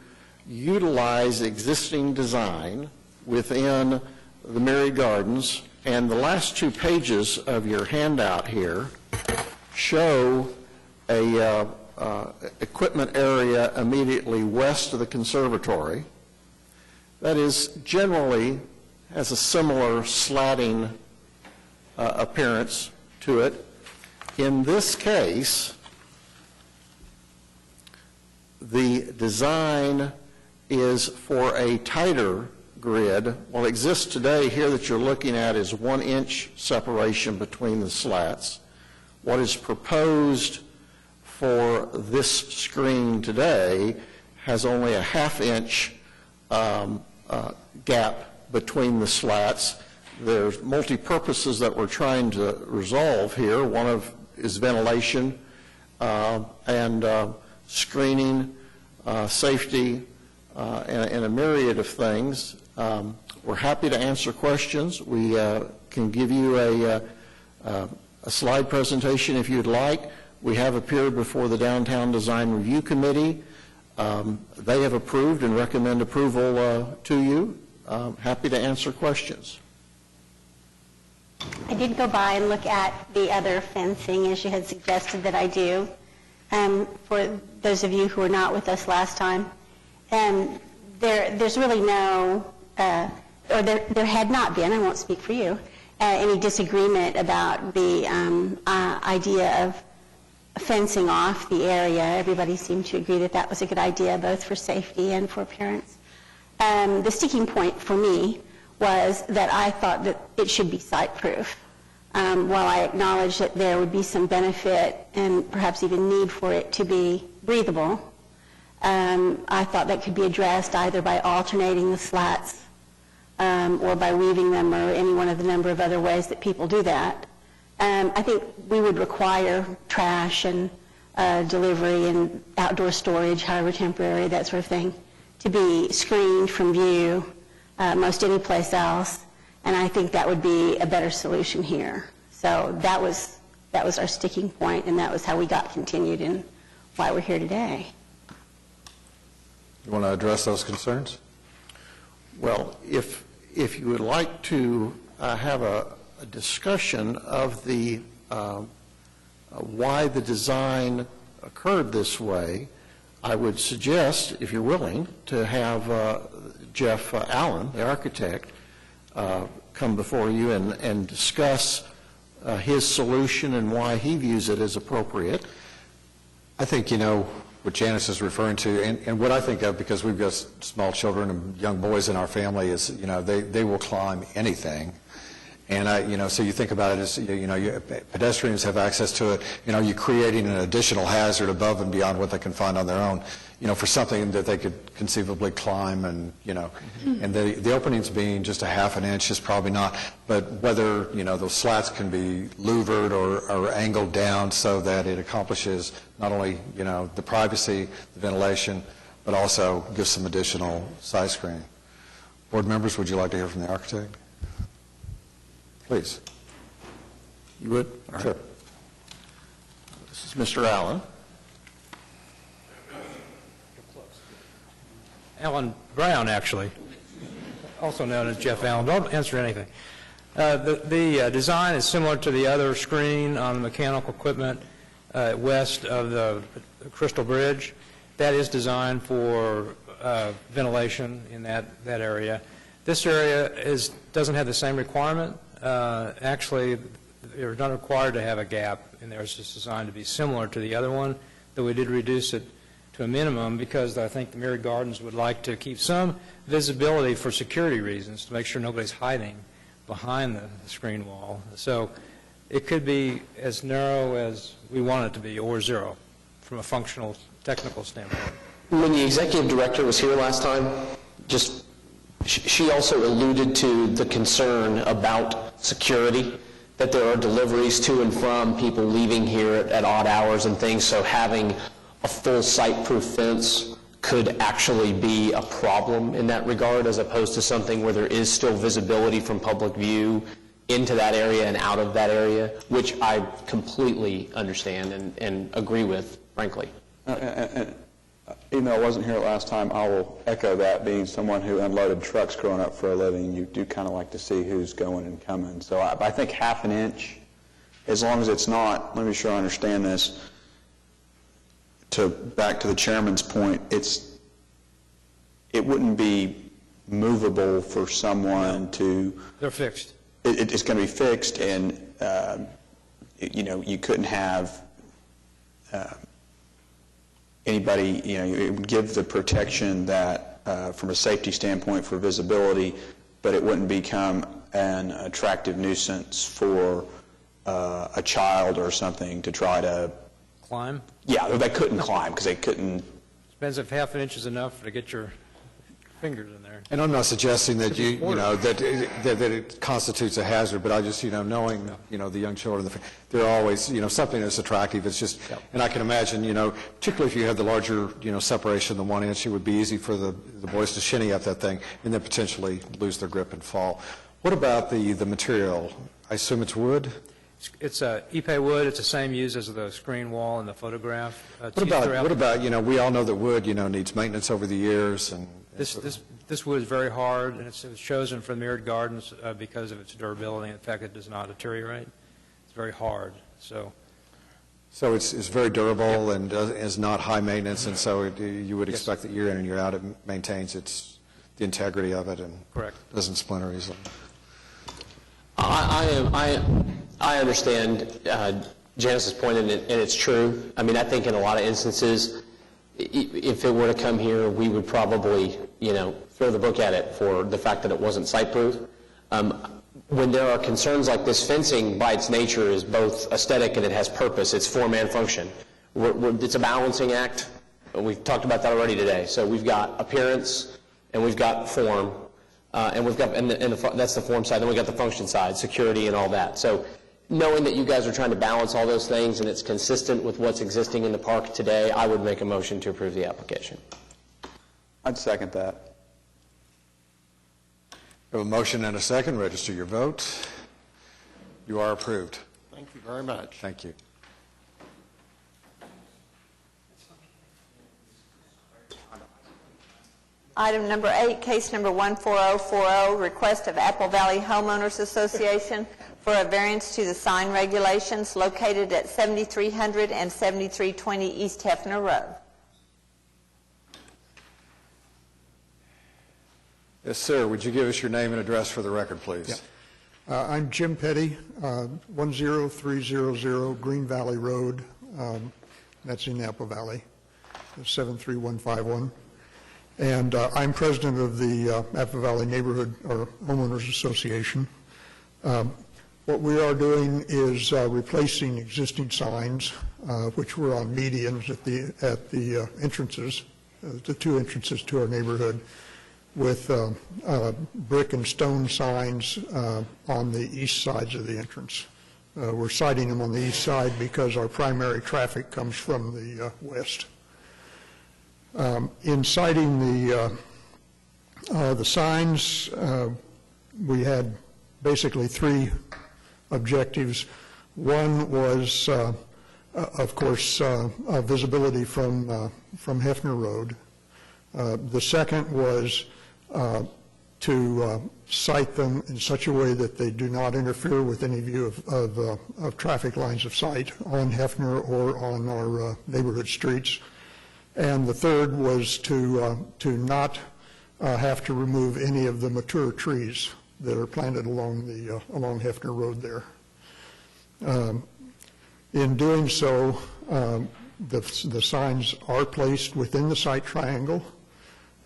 utilize existing design within the Mary Gardens, and the last 2 pages of your handout here show a equipment area immediately west of the conservatory that is generally has a similar slatting appearance to it. In this case, the design is for a tighter grid. What exists today here that you're looking at is 1-inch separation between the slats. What is proposed for this screen today has only a 1/2-inch gap between the slats. There's multi-purposes that we're trying to resolve here. One of is ventilation and screening, safety, and a myriad of things. We're happy to answer questions. We can give you a slide presentation if you'd like. We have appeared before the Downtown Design Review Committee. They have approved and recommend approval to you. Happy to answer questions. I did go by and look at the other fencing, as you had suggested that I do. For those of you who were not with us last time, there's really no, or there had not been, I won't speak for you, any disagreement about the idea of fencing off the area. Everybody seemed to agree that that was a good idea, both for safety and for appearance. The sticking point for me was that I thought that it should be site-proof. While I acknowledge that there would be some benefit and perhaps even need for it to be breathable, I thought that could be addressed either by alternating the slats or by weaving them, or any one of the number of other ways that people do that. I think we would require trash and delivery and outdoor storage, however temporary, that sort of thing, to be screened from view most any place else, and I think that would be a better solution here. So that was our sticking point, and that was how we got continued and why we're here today. You want to address those concerns? Well, if you would like to have a discussion of the why the design occurred this way, I would suggest, if you're willing, to have Jeff Allen, the architect, come before you and discuss his solution and why he views it as appropriate. I think, what Janice is referring to, and what I think of, because we've got small children and young boys in our family, is, they will climb anything. And so you think about it as, pedestrians have access to it. You're creating an additional hazard above and beyond what they can find on their own, for something that they could conceivably climb and, and the openings being just a half an inch is probably not, but whether, those slats can be louvered or angled down so that it accomplishes not only, the privacy, the ventilation, but also gives some additional side screening. Board members, would you like to hear from the architect? Please. You would? All right. Sure. This is Mr. Allen. Alan Brown, actually, also known as Jeff Allen. Don't answer anything. The design is similar to the other screen on the mechanical equipment west of the Crystal Bridge. That is designed for ventilation in that area. This area doesn't have the same requirement. Actually, they're not required to have a gap in there. It's just designed to be similar to the other one, though we did reduce it to a minimum because I think the Myriad Gardens would like to keep some visibility for security reasons to make sure nobody's hiding behind the screen wall. So it could be as narrow as we want it to be, or zero, from a functional, technical standpoint. When the executive director was here last time, she also alluded to the concern about security, that there are deliveries to and from people leaving here at odd hours and things, so having a full site-proof fence could actually be a problem in that regard, as opposed to something where there is still visibility from public view into that area and out of that area, which I completely understand and agree with, frankly. Even though I wasn't here last time, I will echo that. Being someone who unloaded trucks growing up for a living, you do kind of like to see who's going and coming. So I think half an inch, as long as it's not, let me be sure I understand this, back to the chairman's point, it wouldn't be movable for someone to... They're fixed. It's going to be fixed, and, you couldn't have... anybody, it would give the protection that, from a safety standpoint for visibility, but it wouldn't become an attractive nuisance for a child or something to try to... Climb? Yeah, they couldn't climb because they couldn't... Depends if half an inch is enough to get your fingers in there. And I'm not suggesting that that it constitutes a hazard, but I just, knowing, the young children, they're always, something that's attractive. It's just, and I can imagine, particularly if you have the larger, separation than 1 inch, it would be easy for the boys to shinny up that thing and then potentially lose their grip and fall. What about the material? I assume it's wood? It's Ipe wood. It's the same use as the screen wall in the photograph. What about, we all know that wood, needs maintenance over the years and... This wood is very hard, and it's chosen from Myriad Gardens because of its durability and the fact that it does not deteriorate. It's very hard, so it's very durable and is not high maintenance, and so you would expect that year in and year out it maintains the integrity of it and correct. Doesn't splinter easily. I understand Janice's point, and it's true. I mean, I think in a lot of instances, if it were to come here, we would probably, throw the book at it for the fact that it wasn't site-proof. When there are concerns like this, fencing by its nature is both aesthetic and it has purpose. It's form and function. It's a balancing act. We've talked about that already today. So we've got appearance and we've got form, and we've got that's the form side. Then we've got the function side, security and all that. So knowing that you guys are trying to balance all those things and it's consistent with what's existing in the park today, I would make a motion to approve the application. I'd second that. We have a motion and a second. Register your vote. You are approved. Thank you very much. Thank you. Item number 8, case number 14040, request of Apple Valley Homeowners Association for a variance to the sign regulations located at 7300 and 7320 East Hefner Road. Yes, sir. Would you give us your name and address for the record, please? Yeah. I'm Jim Petty, 10300 Green Valley Road. That's in Apple Valley, 73151. And I'm president of the Apple Valley Neighborhood or Homeowners Association. What we are doing is replacing existing signs, which were on medians at the entrances, the two entrances to our neighborhood, with brick and stone signs on the east sides of the entrance. We're siting them on the east side because our primary traffic comes from the west. In siting the signs, we had basically three objectives. One was, of course, visibility from Hefner Road. The second was to site them in such a way that they do not interfere with any view of traffic lines of sight on Hefner or on our neighborhood streets. And the third was to not have to remove any of the mature trees that are planted along Hefner Road there. In doing so, the signs are placed within the site triangle,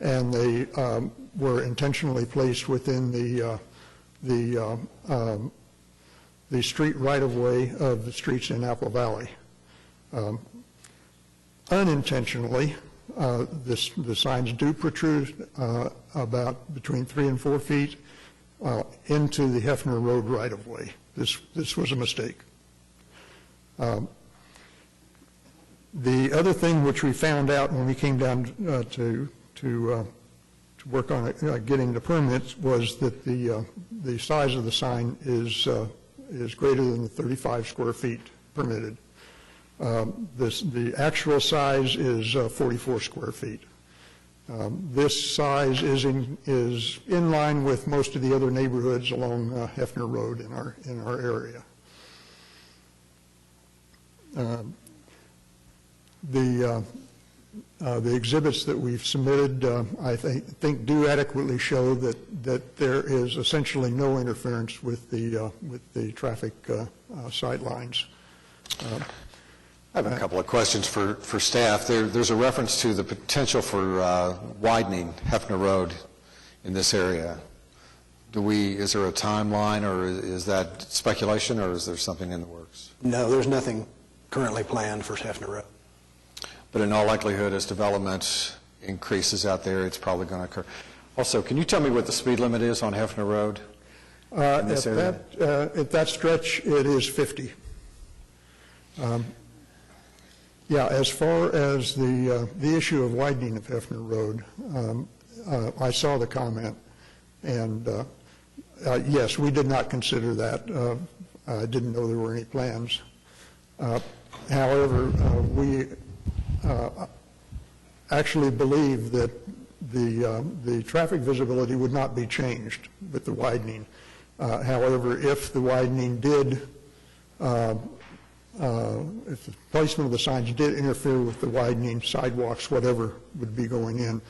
and they were intentionally placed within the street right-of-way of the streets in Apple Valley. Unintentionally, the signs do protrude about between 3 and 4 feet into the Hefner Road right-of-way. This was a mistake. The other thing which we found out when we came down to work on getting the permits was that the size of the sign is greater than the 35 square feet permitted. The actual size is 44 square feet. This size is in line with most of the other neighborhoods along Hefner Road in our area. The exhibits that we've submitted, I think, do adequately show that there is essentially no interference with the traffic sight lines. I have a couple of questions for staff. There's a reference to the potential for widening Hefner Road in this area. Is there a timeline, or is that speculation, or is there something in the works? No, there's nothing currently planned for Hefner Road. But in all likelihood, as development increases out there, it's probably going to occur. Also, can you tell me what the speed limit is on Hefner Road in this area? At that stretch, it is 50. Yeah, as far as the issue of widening of Hefner Road, I saw the comment, and yes, we did not consider that. I didn't know there were any plans. However, we actually believe that the traffic visibility would not be changed with the widening. However, if the widening did if the placement of the signs did interfere with the widening, sidewalks, whatever would be going in,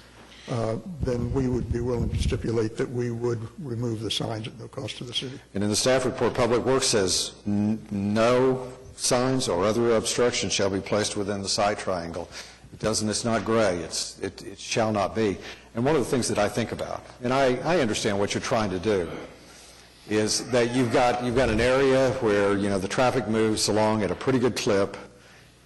then we would be willing to stipulate that we would remove the signs at no cost to the city. And in the staff report, Public Works says no signs or other obstructions shall be placed within the site triangle. It doesn't, it's not gray, it shall not be. And one of the things that I think about, and I understand what you're trying to do, is that you've got an area where, you know, the traffic moves along at a pretty good clip,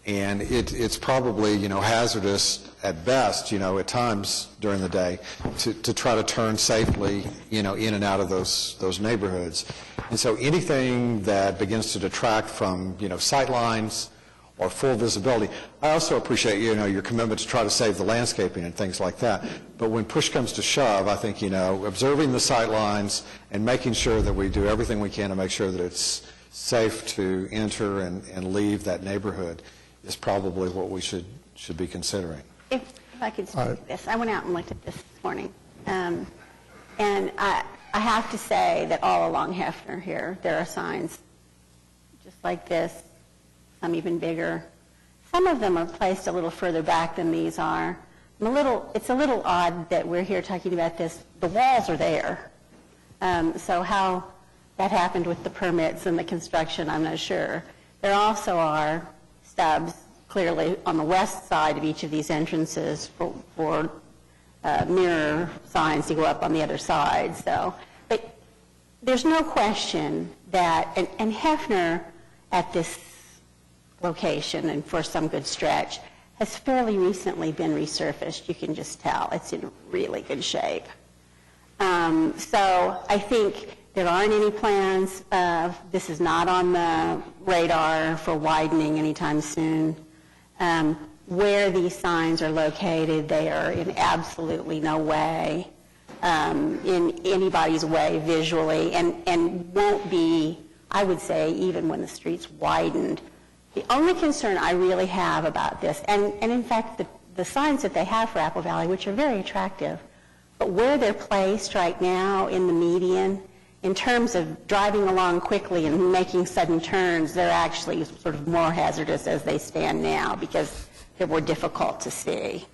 and it's probably, you know, hazardous at best, you know, at times during the day to try to turn safely, you know, in and out of those neighborhoods. And so anything that begins to detract from, you know, sight lines or full visibility. I also appreciate, you know, your commitment to try to save the landscaping and things like that. But when push comes to shove, I think, you know, observing the sight lines and making sure that we do everything we can to make sure that it's safe to enter and leave that neighborhood is probably what we should be considering. If I could speak to this, I went out and looked at this morning, and I have to say that all along Hefner here, there are signs just like this, some even bigger. Some of them are placed a little further back than these are. It's a little odd that we're here talking about this. The walls are there. So how that happened with the permits and the construction, I'm not sure. There also are stubs clearly on the west side of each of these entrances for mirror signs to go up on the other side. So, but there's no question that, and Hefner at this location and for some good stretch has fairly recently been resurfaced. You can just tell it's in really good shape. So I think there aren't any plans. This is not on the radar for widening anytime soon. Where these signs are located, they are in absolutely no way in anybody's way visually, and won't be, I would say, even when the street's widened. The only concern I really have about this, and in fact the signs that they have for Apple Valley, which are very attractive, but where they're placed right now in the median, in terms of driving along quickly and making sudden turns, they're actually sort of more hazardous as they stand now because they're more difficult to see.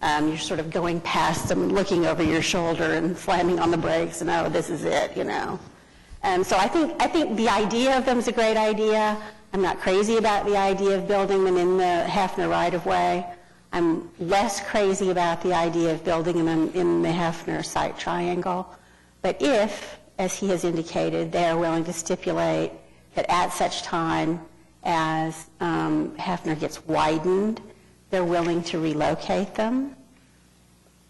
You're sort of going past them, looking over your shoulder and slamming on the brakes, and oh, this is it, you know. So I think the idea of them is a great idea. I'm not crazy about the idea of building them in the Hefner right-of-way. I'm less crazy about the idea of building them in the Hefner site triangle. But if, as he has indicated, they are willing to stipulate that at such time as Hefner gets widened, they're willing to relocate them,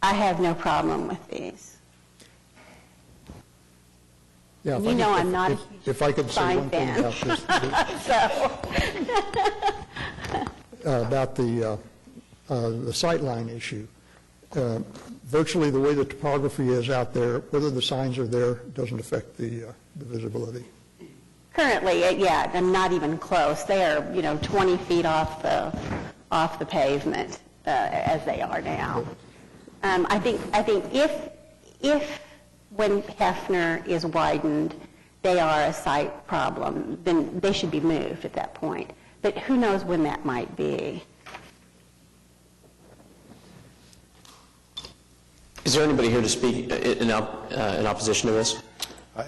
I have no problem with these. Yeah, You know I'm not a if I could say sign one thing fan. about this, about the sightline issue. Virtually the way the topography is out there, whether the signs are there doesn't affect the visibility. Currently, yeah, I'm not even close. They are, 20 feet off the pavement as they are now. I think if when Hefner is widened, they are a site problem, then they should be moved at that point. But who knows when that might be? Is there anybody here to speak in opposition to this?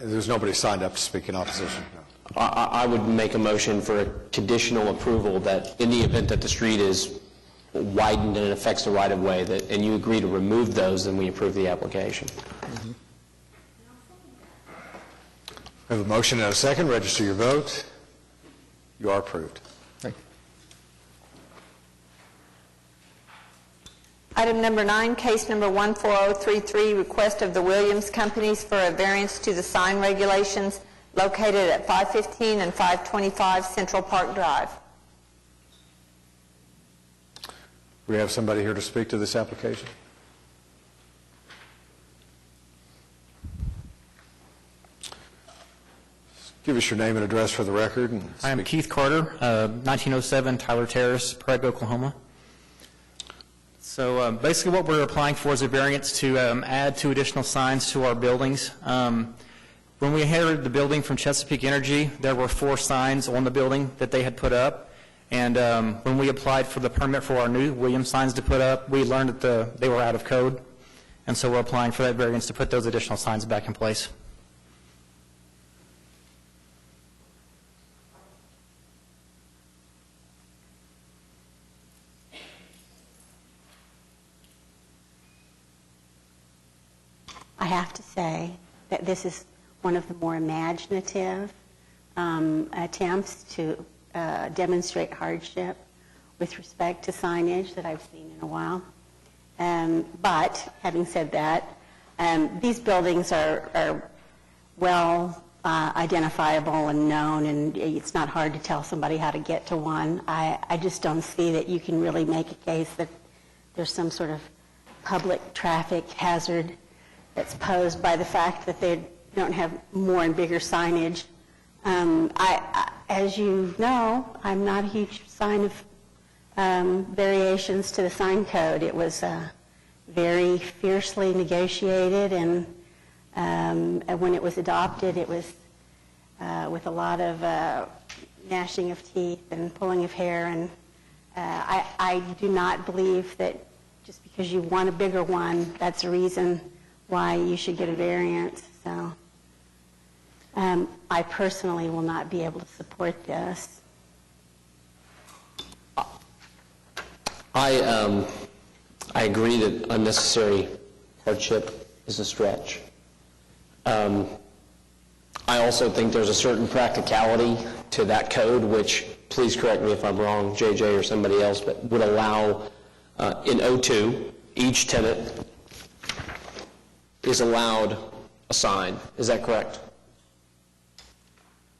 There's nobody signed up to speak in opposition. No. I would make a motion for a conditional approval that in the event that the street is widened and it affects the right-of-way, and you agree to remove those, then we approve the application. Mm-hmm. We have a motion and a second. Register your vote. You are approved. Thank you. Item number 9, case number 14033, request of the Williams Companies for a variance to the sign regulations located at 515 and 525 Central Park Drive. We have somebody here to speak to this application? Give us your name and address for the record. And I am Keith Carter, 1907 Tyler Terrace, Prague, Oklahoma. So basically what we're applying for is a variance to add 2 additional signs to our buildings. When we inherited the building from Chesapeake Energy, there were 4 signs on the building that they had put up. And when we applied for the permit for our new Williams signs to put up, we learned that they were out of code. And so we're applying for that variance to put those additional signs back in place. I have to say that this is one of the more imaginative attempts to demonstrate hardship with respect to signage that I've seen in a while. But having said that, these buildings are well identifiable and known, and it's not hard to tell somebody how to get to one. I just don't see that you can really make a case that there's some sort of public traffic hazard that's posed by the fact that they don't have more and bigger signage. As you know, I'm not a huge fan of variations to the sign code. It was very fiercely negotiated, and when it was adopted, it was with a lot of gnashing of teeth and pulling of hair. And I do not believe that just because you want a bigger one, that's a reason why you should get a variance. So I personally will not be able to support this. I agree that unnecessary hardship is a stretch. I also think there's a certain practicality to that code, which, please correct me if I'm wrong, JJ or somebody else, but would allow, in O2, each tenant is allowed a sign. Is that correct?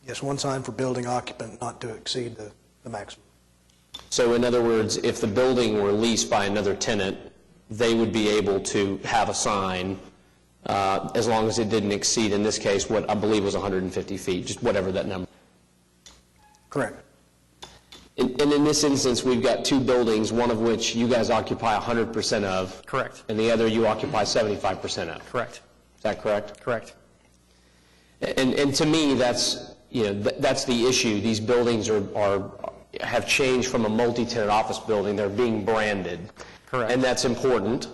Yes, one sign for building occupant not to exceed the maximum. So in other words, if the building were leased by another tenant, they would be able to have a sign as long as it didn't exceed, in this case, what I believe was 150 feet, just whatever that number. Correct. And in this instance, we've got two buildings, one of which you guys occupy 100% of. Correct. And the other you occupy 75% of. Correct. Is that correct? Correct. And to me, that's, that's the issue. These buildings have changed from a multi-tenant office building. They're being branded. Correct. And that's important.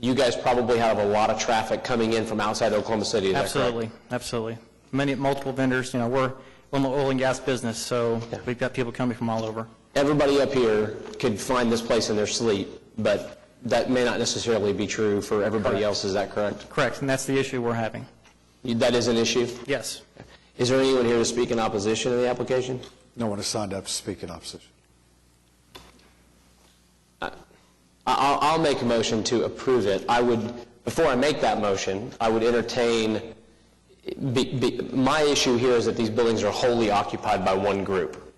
You guys probably have a lot of traffic coming in from outside Oklahoma City. Is that correct? Absolutely. Multiple vendors. We're in the oil and gas business, so we've got people coming from all over. Everybody up here could find this place in their sleep, but that may not necessarily be true for everybody else. Is that correct? Correct, and that's the issue we're having. That is an issue? Yes. Is there anyone here to speak in opposition to the application? No one has signed up to speak in opposition. I'll make a motion to approve it. Before I make that motion, I would entertain, my issue here is that these buildings are wholly occupied by one group.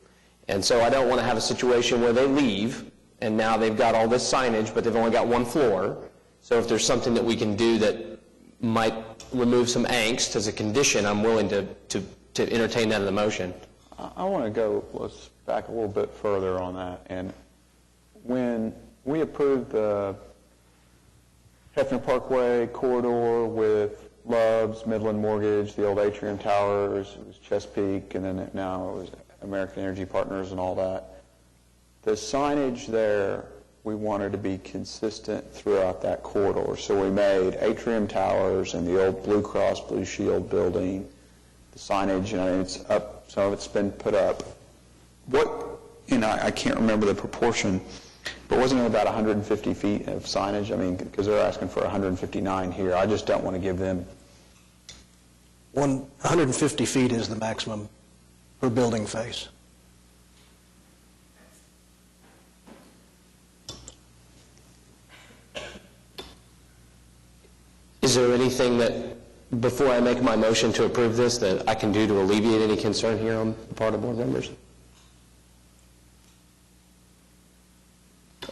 And so I don't want to have a situation where they leave, and now they've got all this signage, but they've only got one floor. So if there's something that we can do that might remove some angst as a condition, I'm willing to entertain that in the motion. I want to go back a little bit further on that. And when we approved the Hefner Parkway corridor with Love's, Midland Mortgage, the old Atrium Towers, it was Chesapeake, and then now it was American Energy Partners and all that. The signage there, we wanted to be consistent throughout that corridor. So we made Atrium Towers and the old Blue Cross Blue Shield building, the signage, it's up, some of it's been put up. I can't remember the proportion, but wasn't it about 150 feet of signage? Because they're asking for 159 here. I just don't want to give them. 150 feet is the maximum per building face. Is there anything that, before I make my motion to approve this, that I can do to alleviate any concern here on the part of board members?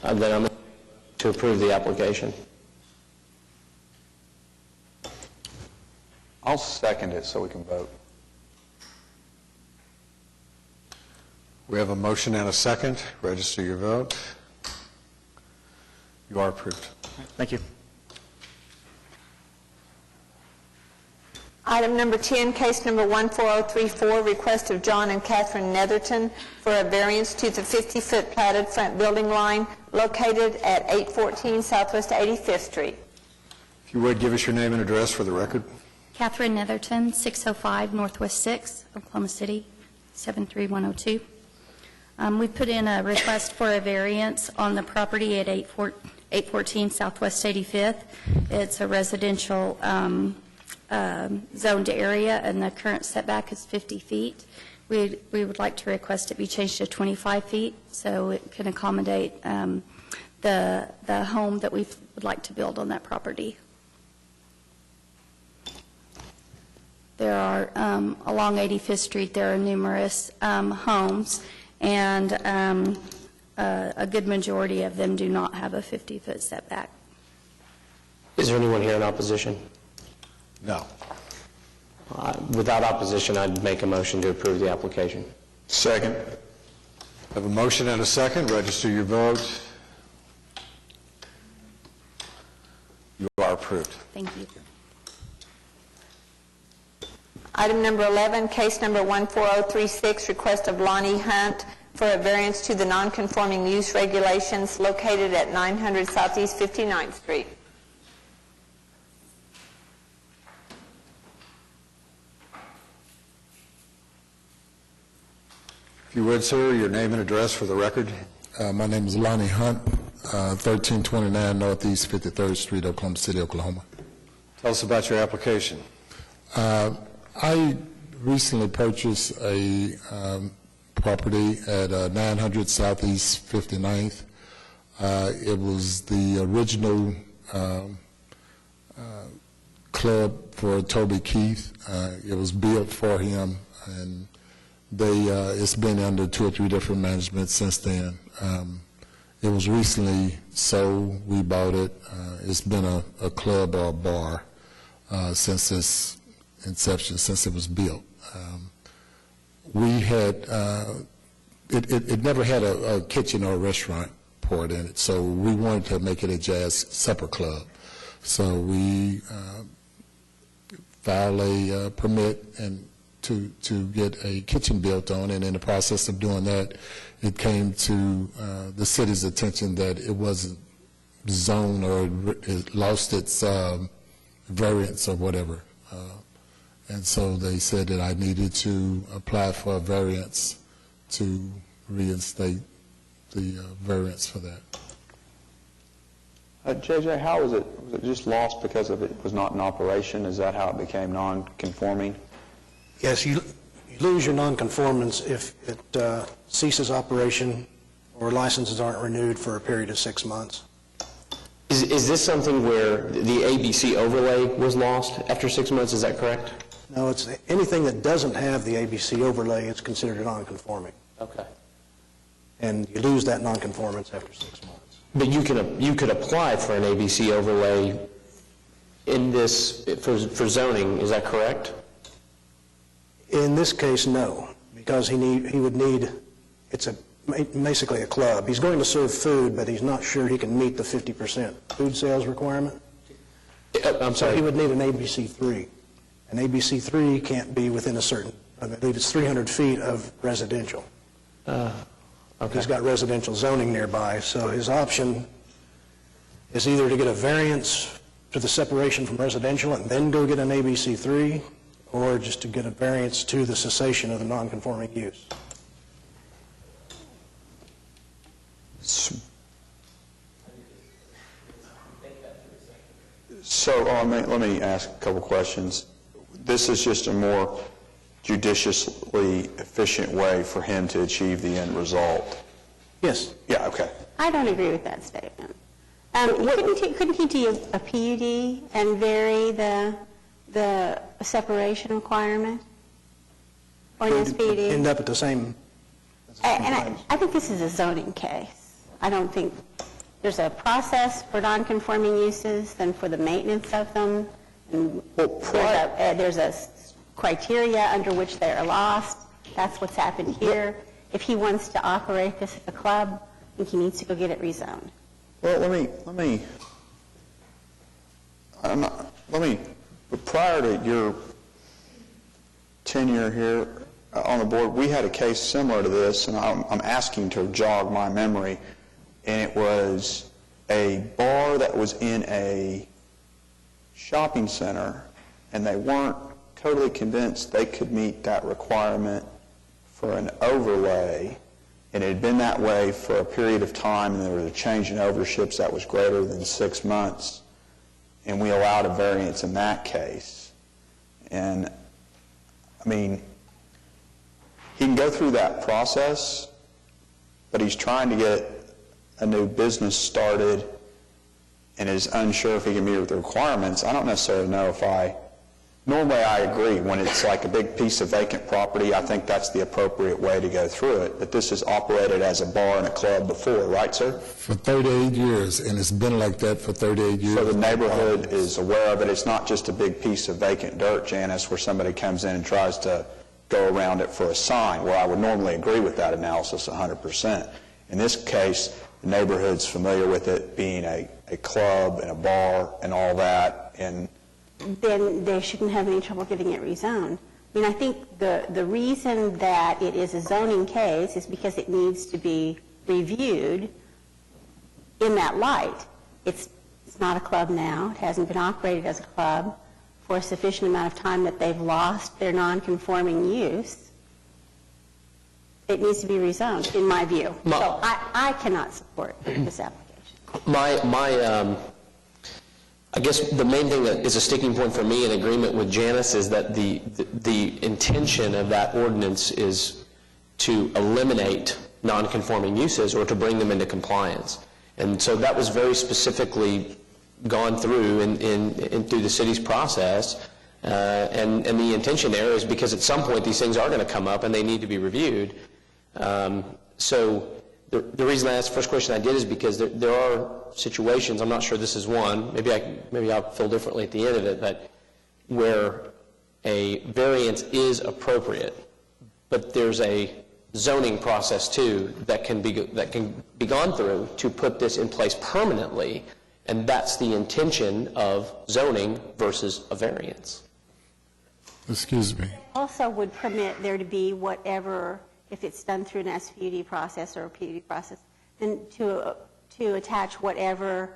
Then I'm to approve the application. I'll second it so we can vote. We have a motion and a second. Register your vote. You are approved. Thank you. Item number 10, case number 14034, request of John and Catherine Netherton for a variance to the 50-foot platted front building line located at 814 Southwest 85th Street. If you would, give us your name and address for the record. Catherine Netherton, 605 Northwest 6, Oklahoma City, 73102. We put in a request for a variance on the property at 814 Southwest 85th. It's a residential zoned area, and the current setback is 50 feet. We would like to request it be changed to 25 feet so it can accommodate the home that we would like to build on that property. There are, along 85th Street, there are numerous homes, and a good majority of them do not have a 50-foot setback. Is there anyone here in opposition? No. Without opposition, I'd make a motion to approve the application. Second. I have a motion and a second. Register your vote. You are approved. Thank you. Item number 11, case number 14036, request of Lonnie Hunt for a variance to the nonconforming use regulations located at 900 Southeast 59th Street. If you would, sir, your name and address for the record. My name is Lonnie Hunt, 1329 Northeast 53rd Street, Oklahoma City, Oklahoma. Tell us about your application. I recently purchased a property at 900 Southeast 59th. It was the original club for Toby Keith. It was built for him, and it's been under 2 or 3 different managements since then. It was recently sold. We bought it. It's been a club or a bar since its inception, since it was built. We had, it never had a kitchen or a restaurant poured in it, so we wanted to make it a jazz supper club. So we filed a permit and to get a kitchen built on, and in the process of doing that, it came to the city's attention that it wasn't zoned, or it lost its variance or whatever. And so they said that I needed to apply for a variance to reinstate the variance for that. JJ, how was it just lost because of it was not in operation? Is that how it became non-conforming? Yes, you lose your nonconformance if it ceases operation or licenses aren't renewed for a period of 6 months. Is this something where the ABC overlay was lost after 6 months? Is that correct? No, it's anything that doesn't have the ABC overlay is considered non-conforming. Okay. And you lose that nonconformance after 6 months. But you could apply for an ABC overlay in this for zoning. Is that correct? In this case, no, because he would need, it's basically a club. He's going to serve food, but he's not sure he can meet the 50% food sales requirement. I'm sorry. So he would need an ABC3. An ABC3 can't be within a certain, I believe it's 300 feet of residential. Okay. He's got residential zoning nearby, so his option is either to get a variance to the separation from residential and then go get an ABC3, or just to get a variance to the cessation of the non-conforming use. So let me ask a couple questions. This is just a more judiciously efficient way for him to achieve the end result. Yes. Yeah, okay. I don't agree with that statement. Couldn't he do a PUD and vary the separation requirement? Or an SPUD? End up at the same. And I think this is a zoning case. I don't think there's a process for non-conforming uses than for the maintenance of them. And there's a criteria under which they are lost. That's what's happened here. If he wants to operate this as a club, I think he needs to go get it rezoned. Well, prior to your tenure here on the board, we had a case similar to this, and I'm asking to jog my memory, and it was a bar that was in a shopping center, and they weren't totally convinced they could meet that requirement for an overlay, and it had been that way for a period of time, and there was a change in ownerships that was greater than 6 months, and we allowed a variance in that case. And, I mean, he can go through that process, but he's trying to get a new business started and is unsure if he can meet the requirements. I don't necessarily know if normally I agree. When it's like a big piece of vacant property, I think that's the appropriate way to go through it. But this has operated as a bar and a club before, right, sir? For 38 years, and it's been like that for 38 years. So the neighborhood is aware of it. It's not just a big piece of vacant dirt, Janice, where somebody comes in and tries to go around it for a sign, where I would normally agree with that analysis 100%. In this case, the neighborhood's familiar with it being a club and a bar and all that, and then they shouldn't have any trouble getting it rezoned. I mean, I think the reason that it is a zoning case is because it needs to be reviewed in that light. It's not a club now. It hasn't been operated as a club for a sufficient amount of time that they've lost their non-conforming use. It needs to be rezoned, in my view. So I cannot support this application. I guess the main thing that is a sticking point for me in agreement with Janice is that the intention of that ordinance is to eliminate non-conforming uses or to bring them into compliance. And so that was very specifically gone through through the city's process. And the intention there is because at some point these things are going to come up and they need to be reviewed. So the reason I asked the first question I did is because there are situations, I'm not sure this is one, maybe I'll feel differently at the end of it, but where a variance is appropriate, but there's a zoning process too that can be gone through to put this in place permanently, and that's the intention of zoning versus a variance. Excuse me. Also would permit there to be whatever, if it's done through an SPUD process or a PUD process, then to attach whatever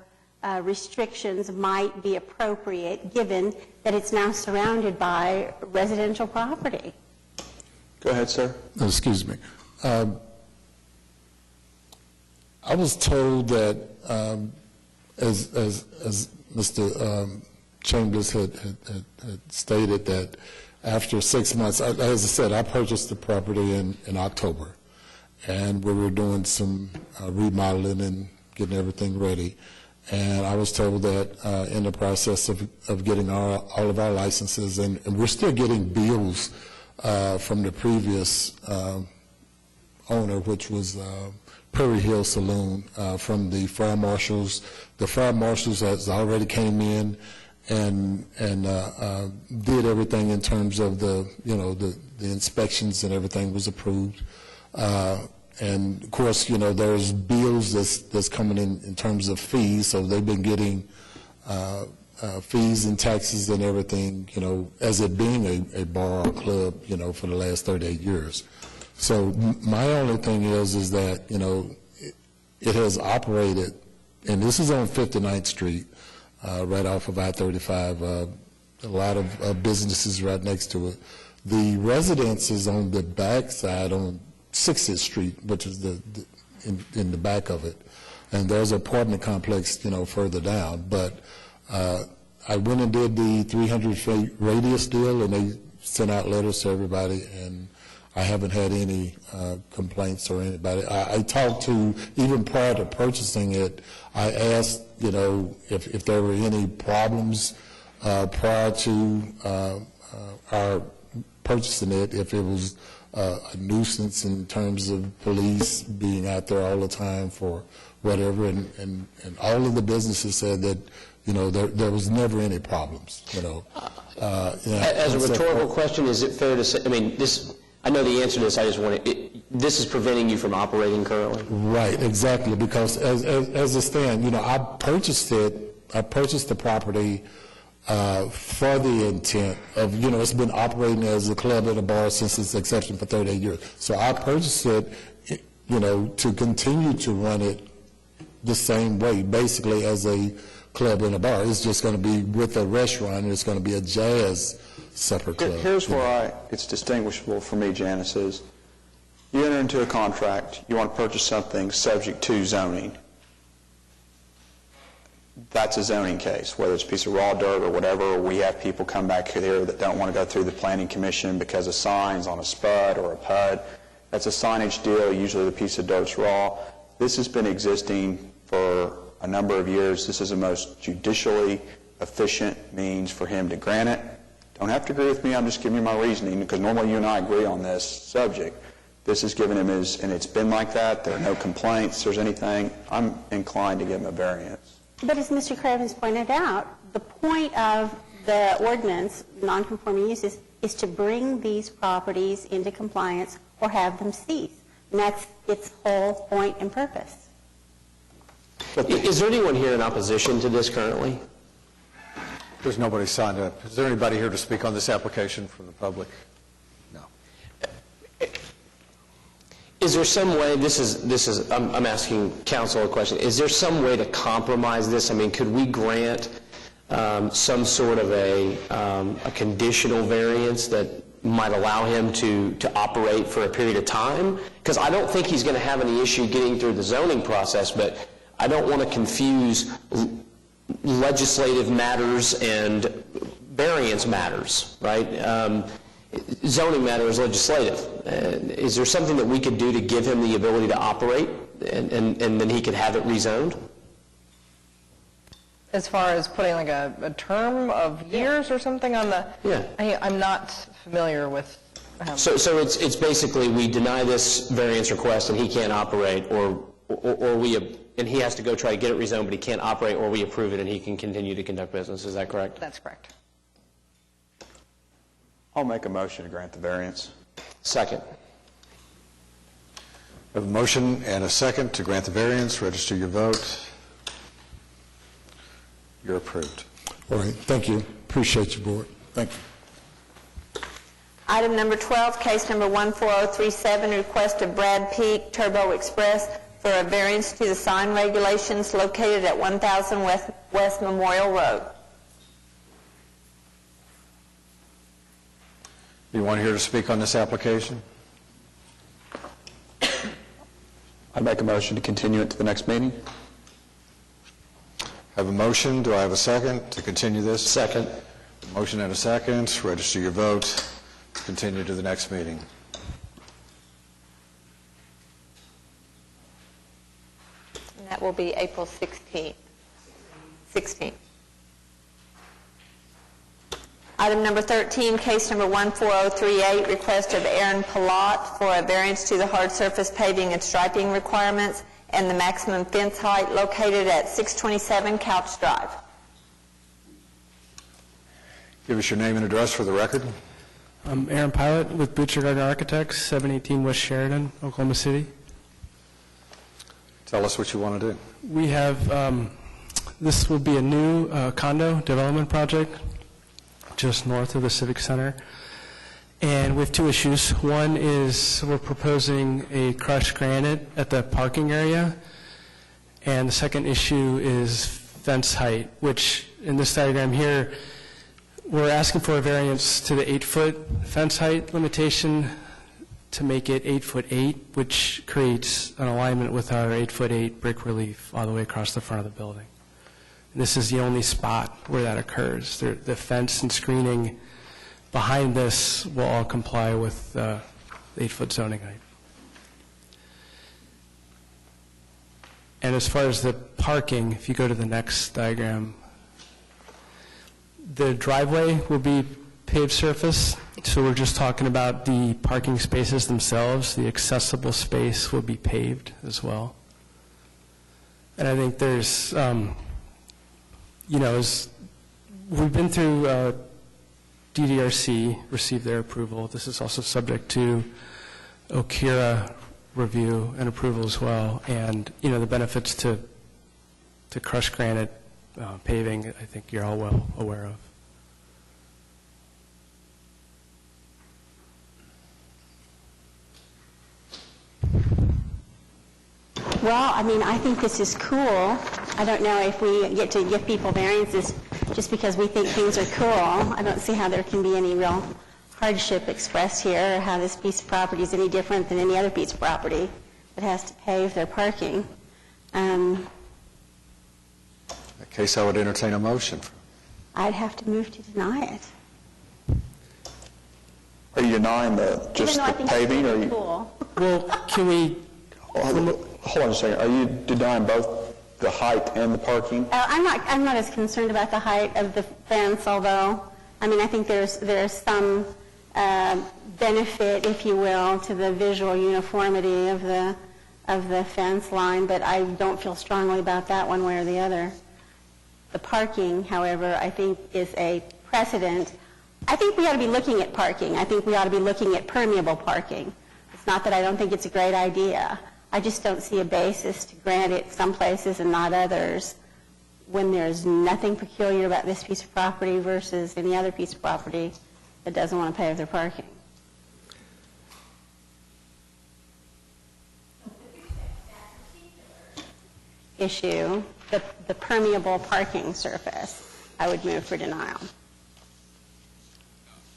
restrictions might be appropriate, given that it's now surrounded by residential property. Go ahead, sir. Excuse me. I was told that, as Mr. Chambers had stated, that after 6 months, as I said, I purchased the property in October, and we were doing some remodeling and getting everything ready. And I was told that in the process of getting all of our licenses, and we're still getting bills from the previous owner, which was Prairie Hill Saloon, from the fire marshals. The fire marshals has already came in and did everything in terms of the inspections, and everything was approved. And of course, there's bills that's coming in terms of fees, so they've been getting fees and taxes and everything, as it being a bar or club, for the last 38 years. So my only thing is that, it has operated, and this is on 59th Street, right off of I-35, a lot of businesses right next to it. The residence is on the back side on 60th Street, which is in the back of it. And there's an apartment complex, further down. But I went and did the 300-foot radius deal, and they sent out letters to everybody, and I haven't had any complaints or anybody. I talked to, even prior to purchasing it, I asked, if there were any problems prior to our purchasing it, if it was a nuisance in terms of police being out there all the time for whatever, and all of the businesses said that, there was never any problems, As a rhetorical question, is it fair to say, I know the answer to this, I just want this is preventing you from operating currently? Right, exactly, because as it stands, I purchased the property for the intent of, it's been operating as a club and a bar since its inception for 38 years. So I purchased it, to continue to run it the same way, basically as a club and a bar. It's just going to be with a restaurant, and it's going to be a jazz supper club. Here's where it's distinguishable for me, Janice, is you enter into a contract, you want to purchase something subject to zoning. That's a zoning case, whether it's a piece of raw dirt or whatever. We have people come back here that don't want to go through the planning commission because of signs on a spud or a PUD. That's a signage deal. Usually the piece of dirt's raw. This has been existing for a number of years. This is the most judicially efficient means for him to grant it. Don't have to agree with me. I'm just giving you my reasoning, because normally you and I agree on this subject. This is giving him his, and it's been like that. There are no complaints. There's anything. I'm inclined to give him a variance. But as Mr. Cravens pointed out, the point of the ordinance, non-conforming uses, is to bring these properties into compliance or have them cease. And that's its whole point and purpose. Is there anyone here in opposition to this currently? There's nobody signed up. Is there anybody here to speak on this application from the public? No. Is there some way, I'm asking council a question, is there some way to compromise this? Could we grant some sort of a conditional variance that might allow him to operate for a period of time? Because I don't think he's going to have any issue getting through the zoning process, but I don't want to confuse legislative matters and variance matters, right? Zoning matter is legislative. Is there something that we could do to give him the ability to operate, and then he could have it rezoned? As far as putting like a term of years or something on the... Yeah. I'm not familiar with... So it's basically we deny this variance request and he can't operate, or and he has to go try to get it rezoned, but he can't operate, or we approve it and he can continue to conduct business. Is that correct? That's correct. I'll make a motion to grant the variance. Second. We have a motion and a second to grant the variance. Register your vote. You're approved. All right, thank you. Appreciate you, Board. Thank you. Item number 12, case number 14037, request of Brad Peak Turbo Express for a variance to the sign regulations located at 1000 West Memorial Road. Anyone here to speak on this application? I make a motion to continue it to the next meeting. Have a motion. Do I have a second to continue this? Second. Motion and a second. Register your vote. Continue to the next meeting. And that will be April 16th. Item number 13, case number 14038, request of Aaron Palat for a variance to the hard surface paving and striping requirements and the maximum fence height located at 627 Couch Drive. Give us your name and address for the record. I'm Aaron Pilot with Butcher Gardner Architects, 718 West Sheridan, Oklahoma City. Tell us what you want to do. We have, this will be a new condo development project just north of the Civic Center. And we have two issues. One is we're proposing a crushed granite at the parking area. And the second issue is fence height, which in this diagram here, we're asking for a variance to the 8-foot fence height limitation to make it 8'8", which creates an alignment with our 8'8" brick relief all the way across the front of the building. And this is the only spot where that occurs. The fence and screening behind this will all comply with the 8-foot zoning height. And as far as the parking, if you go to the next diagram, the driveway will be paved surface, so we're just talking about the parking spaces themselves. The accessible space will be paved as well. And I think there's, as we've been through DDRC, received their approval. This is also subject to OKIRA review and approval as well. And, the benefits to crushed granite paving, I think you're all well aware of. Well, I think this is cool. I don't know if we get to give people variances just because we think things are cool. I don't see how there can be any real hardship expressed here, or how this piece of property is any different than any other piece of property that has to pave their parking. In that case, I would entertain a motion. I'd have to move to deny it. Are you denying just the paving? Or cool. Well, can we... Hold on a second. Are you denying both the height and the parking? I'm not as concerned about the height of the fence, although, I think there's some benefit, if you will, to the visual uniformity of the fence line, but I don't feel strongly about that one way or the other. The parking, however, I think is a precedent. I think we ought to be looking at parking. I think we ought to be looking at permeable parking. It's not that I don't think it's a great idea. I just don't see a basis to grant it some places and not others when there's nothing peculiar about this piece of property versus any other piece of property that doesn't want to pave their parking. Issue, the permeable parking surface, I would move for denial.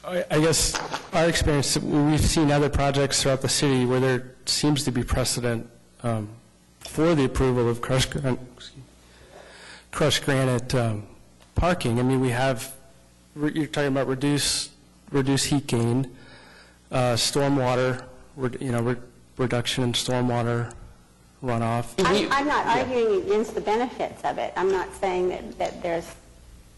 I guess our experience, we've seen other projects throughout the city where there seems to be precedent for the approval of crushed crushed granite parking. I mean, we have, you're talking about reduce heat gain, stormwater, reduction in stormwater runoff. I'm not arguing against the benefits of it. I'm not saying that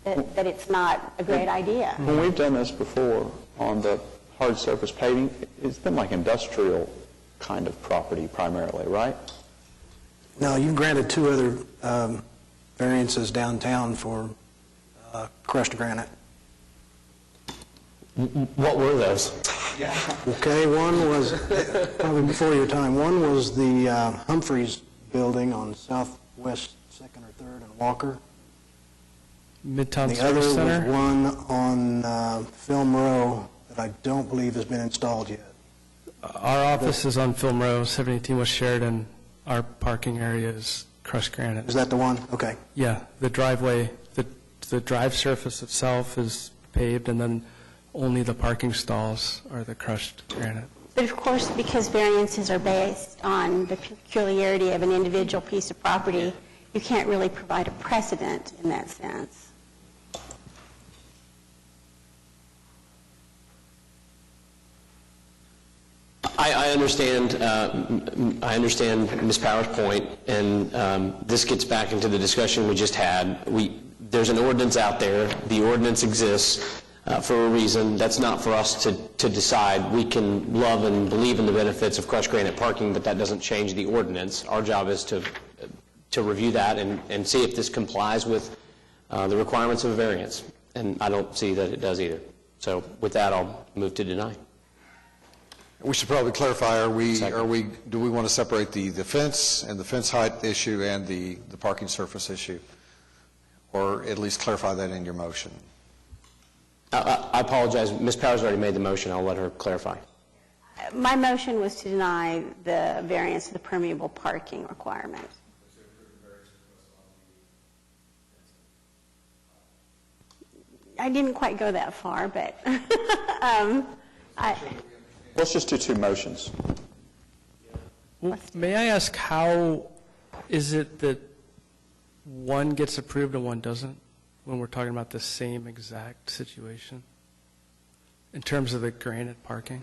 it's not a great idea. When we've done this before on the hard surface paving, it's been like industrial kind of property primarily, right? No, you've granted 2 other variances downtown for crushed granite. What were those? Okay, one was, probably before your time, one was the Humphreys building on Southwest 2nd or 3rd and Walker. Midtown The Service other Center? was one on Film Row that I don't believe has been installed yet. Our office is on Film Row, 718 West Sheridan. Our parking area is crushed granite. Is that the one? Okay. Yeah, the driveway, the drive surface itself is paved, and then only the parking stalls are the crushed granite. But of course, because variances are based on the peculiarity of an individual piece of property, you can't really provide a precedent in that sense. I understand Ms. Power's point, and this gets back into the discussion we just had. There's an ordinance out there. The ordinance exists for a reason. That's not for us to decide. We can love and believe in the benefits of crushed granite parking, but that doesn't change the ordinance. Our job is to review that and see if this complies with the requirements of a variance, and I don't see that it does either. So with that, I'll move to deny. We should probably clarify, do we want to separate the fence and the fence height issue and the parking surface issue? Or at least clarify that in your motion? I apologize. Ms. Powers already made the motion. I'll let her clarify. My motion was to deny the variance of the permeable parking requirement. I didn't quite go that far, but Let's just do 2 motions. Well, may I ask, how is it that one gets approved and one doesn't when we're talking about the same exact situation in terms of the granite parking?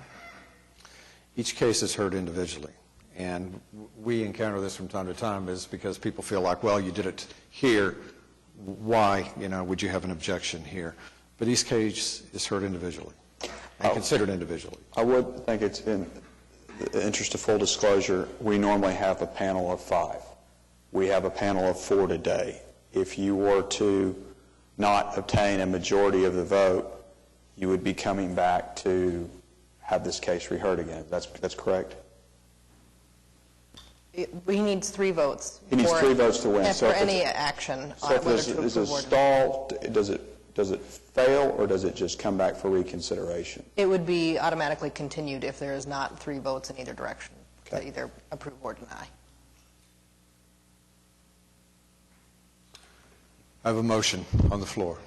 Each case is heard individually, and we encounter this from time to time is because people feel like, well, you did it here, why, would you have an objection here? But each case is heard individually and considered individually. I would think it's in the interest of full disclosure, we normally have a panel of 5. We have a panel of 4 today. If you were to not obtain a majority of the vote, you would be coming back to have this case reheard again. That's correct? He needs 3 votes. He needs 3 votes to win. And for any action, So if whether to there's a approve or stall, does it fail, or does it just come back for reconsideration? It would be automatically continued if there is not 3 votes in either direction, to either approve or deny. I have a motion on the floor.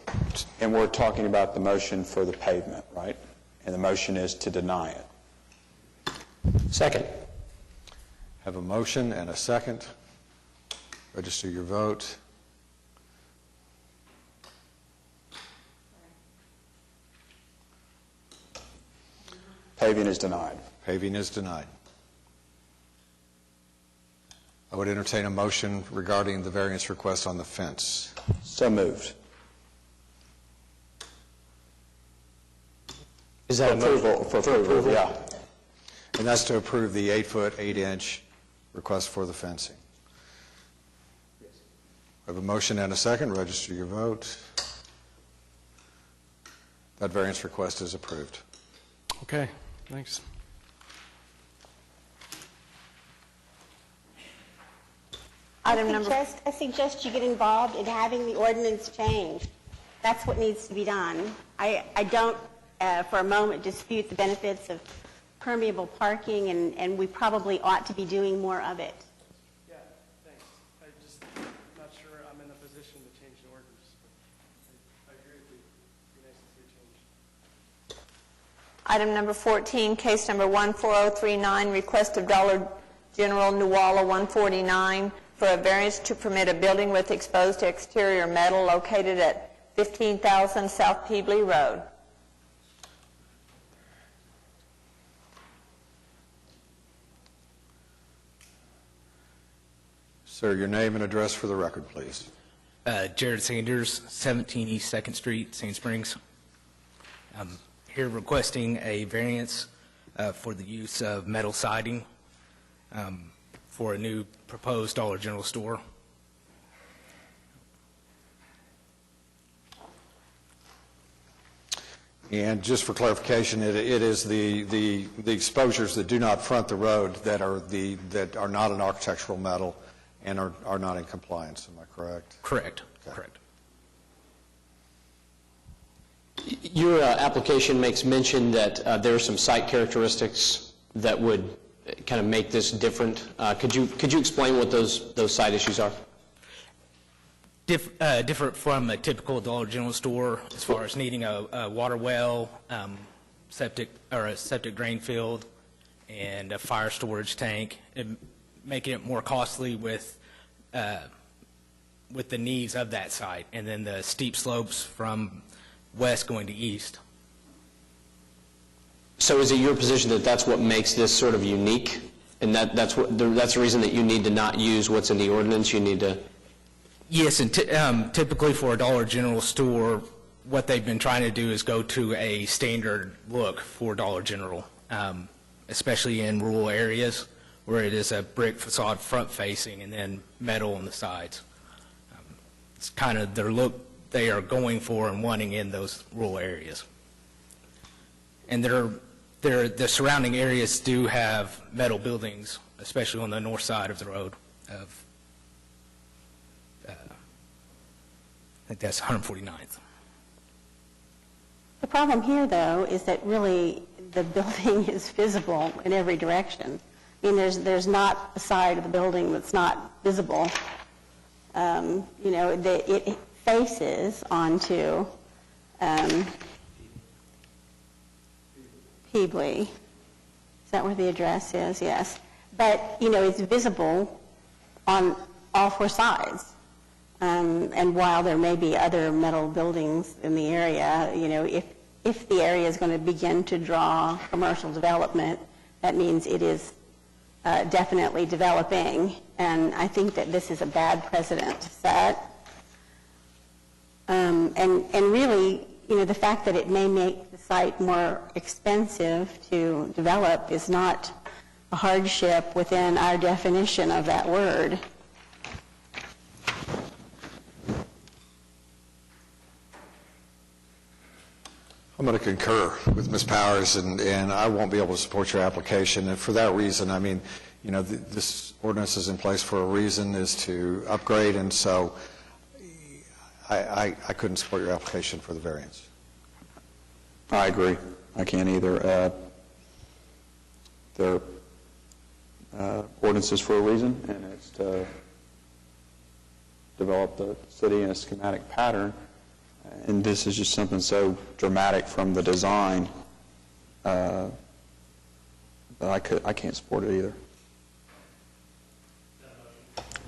And we're talking about the motion for the pavement, right? And the motion is to deny it. Second. Have a motion and a second. Register your vote. Paving is denied. Paving is denied. I would entertain a motion regarding the variance request on the fence. So moved. Is that approval? For approval, yeah. And that's to approve the 8-foot, 8-inch request for the fencing. I have a motion and a second. Register your vote. That variance request is approved. Okay, thanks. I suggest you get involved in having the ordinance changed. That's what needs to be done. I don't, for a moment, dispute the benefits of permeable parking, and we probably ought to be doing more of it. Yeah, thanks. I'm just not sure I'm in a position to change the ordinance. I agree with you. It'd be nice to see a change. Item number 14, case number 14039, request of Dollar General Nuwala 149 for a variance to permit a building with exposed exterior metal located at 15,000 South Peebly Road. Sir, your name and address for the record, please. Jared Sanders, 17 East 2nd Street, Sand Springs. I'm here requesting a variance for the use of metal siding for a new proposed Dollar General store. And just for clarification, it is the exposures that do not front the road that are not an architectural metal and are not in compliance. Am I correct? Correct. Okay. Correct. Your application makes mention that there are some site characteristics that would kind of make this different. Could you explain what those site issues are? Different from a typical Dollar General store as far as needing a water well, a septic drain field, and a fire storage tank, and making it more costly with the needs of that site, and then the steep slopes from west going to east. So is it your position that that's what makes this sort of unique, and that's the reason that you need to not use what's in the ordinance? You need to. Yes, and typically for a Dollar General store, what they've been trying to do is go to a standard look for Dollar General, especially in rural areas where it is a brick facade front facing and then metal on the sides. It's kind of their look they are going for and wanting in those rural areas. And the surrounding areas do have metal buildings, especially on the north side of the road of I think that's 149th. The problem here, though, is that really the building is visible in every direction. I mean, there's not a side of the building that's not visible. It faces onto Peebly. Is that where the address is? Yes. But, it's visible on all four sides. And while there may be other metal buildings in the area, if the area is going to begin to draw commercial development, that means it is definitely developing, and I think that this is a bad precedent to set. And really, the fact that it may make the site more expensive to develop is not a hardship within our definition of that word. I'm going to concur with Ms. Powers, and I won't be able to support your application. And for that reason, I mean, this ordinance is in place for a reason, is to upgrade, and so I couldn't support your application for the variance. I agree. I can't either. They're ordinances for a reason, and it's to develop the city in a schematic pattern. And this is just something so dramatic from the design that I can't support it either.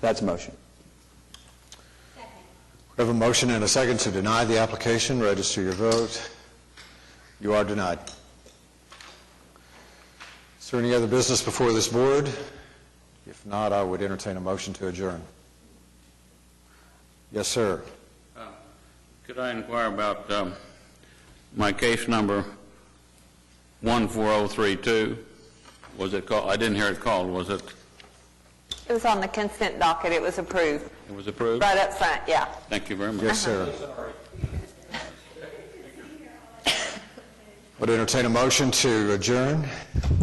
That's a motion. We have a motion and a second to deny the application. Register your vote. You are denied. Is there any other business before this board? If not, I would entertain a motion to adjourn. Yes, sir. Could I inquire about my case number 14032? Was it called? I didn't hear it called. Was it? It was on the consent docket. It was approved. It was approved? Right up front, yeah. Thank you very much. Yes, sir. Would entertain a motion to adjourn.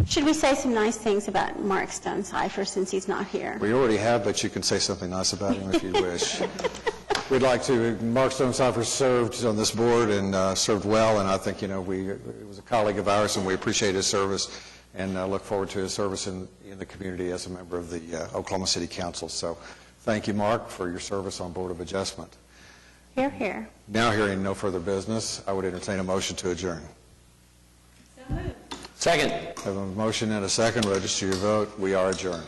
Should we say some nice things about Mark Stonecipher since he's not here? We already have, but you can say something nice about him if you wish. We'd like to. Mark Stonecipher served on this board and served well, and I think, he was a colleague of ours, and we appreciate his service and look forward to his service in the community as a member of the Oklahoma City Council. So thank you, Mark, for your service on Board of Adjustment. Hear, hear. Now, hearing no further business, I would entertain a motion to adjourn. Second. Have a motion and a second. Register your vote. We are adjourned.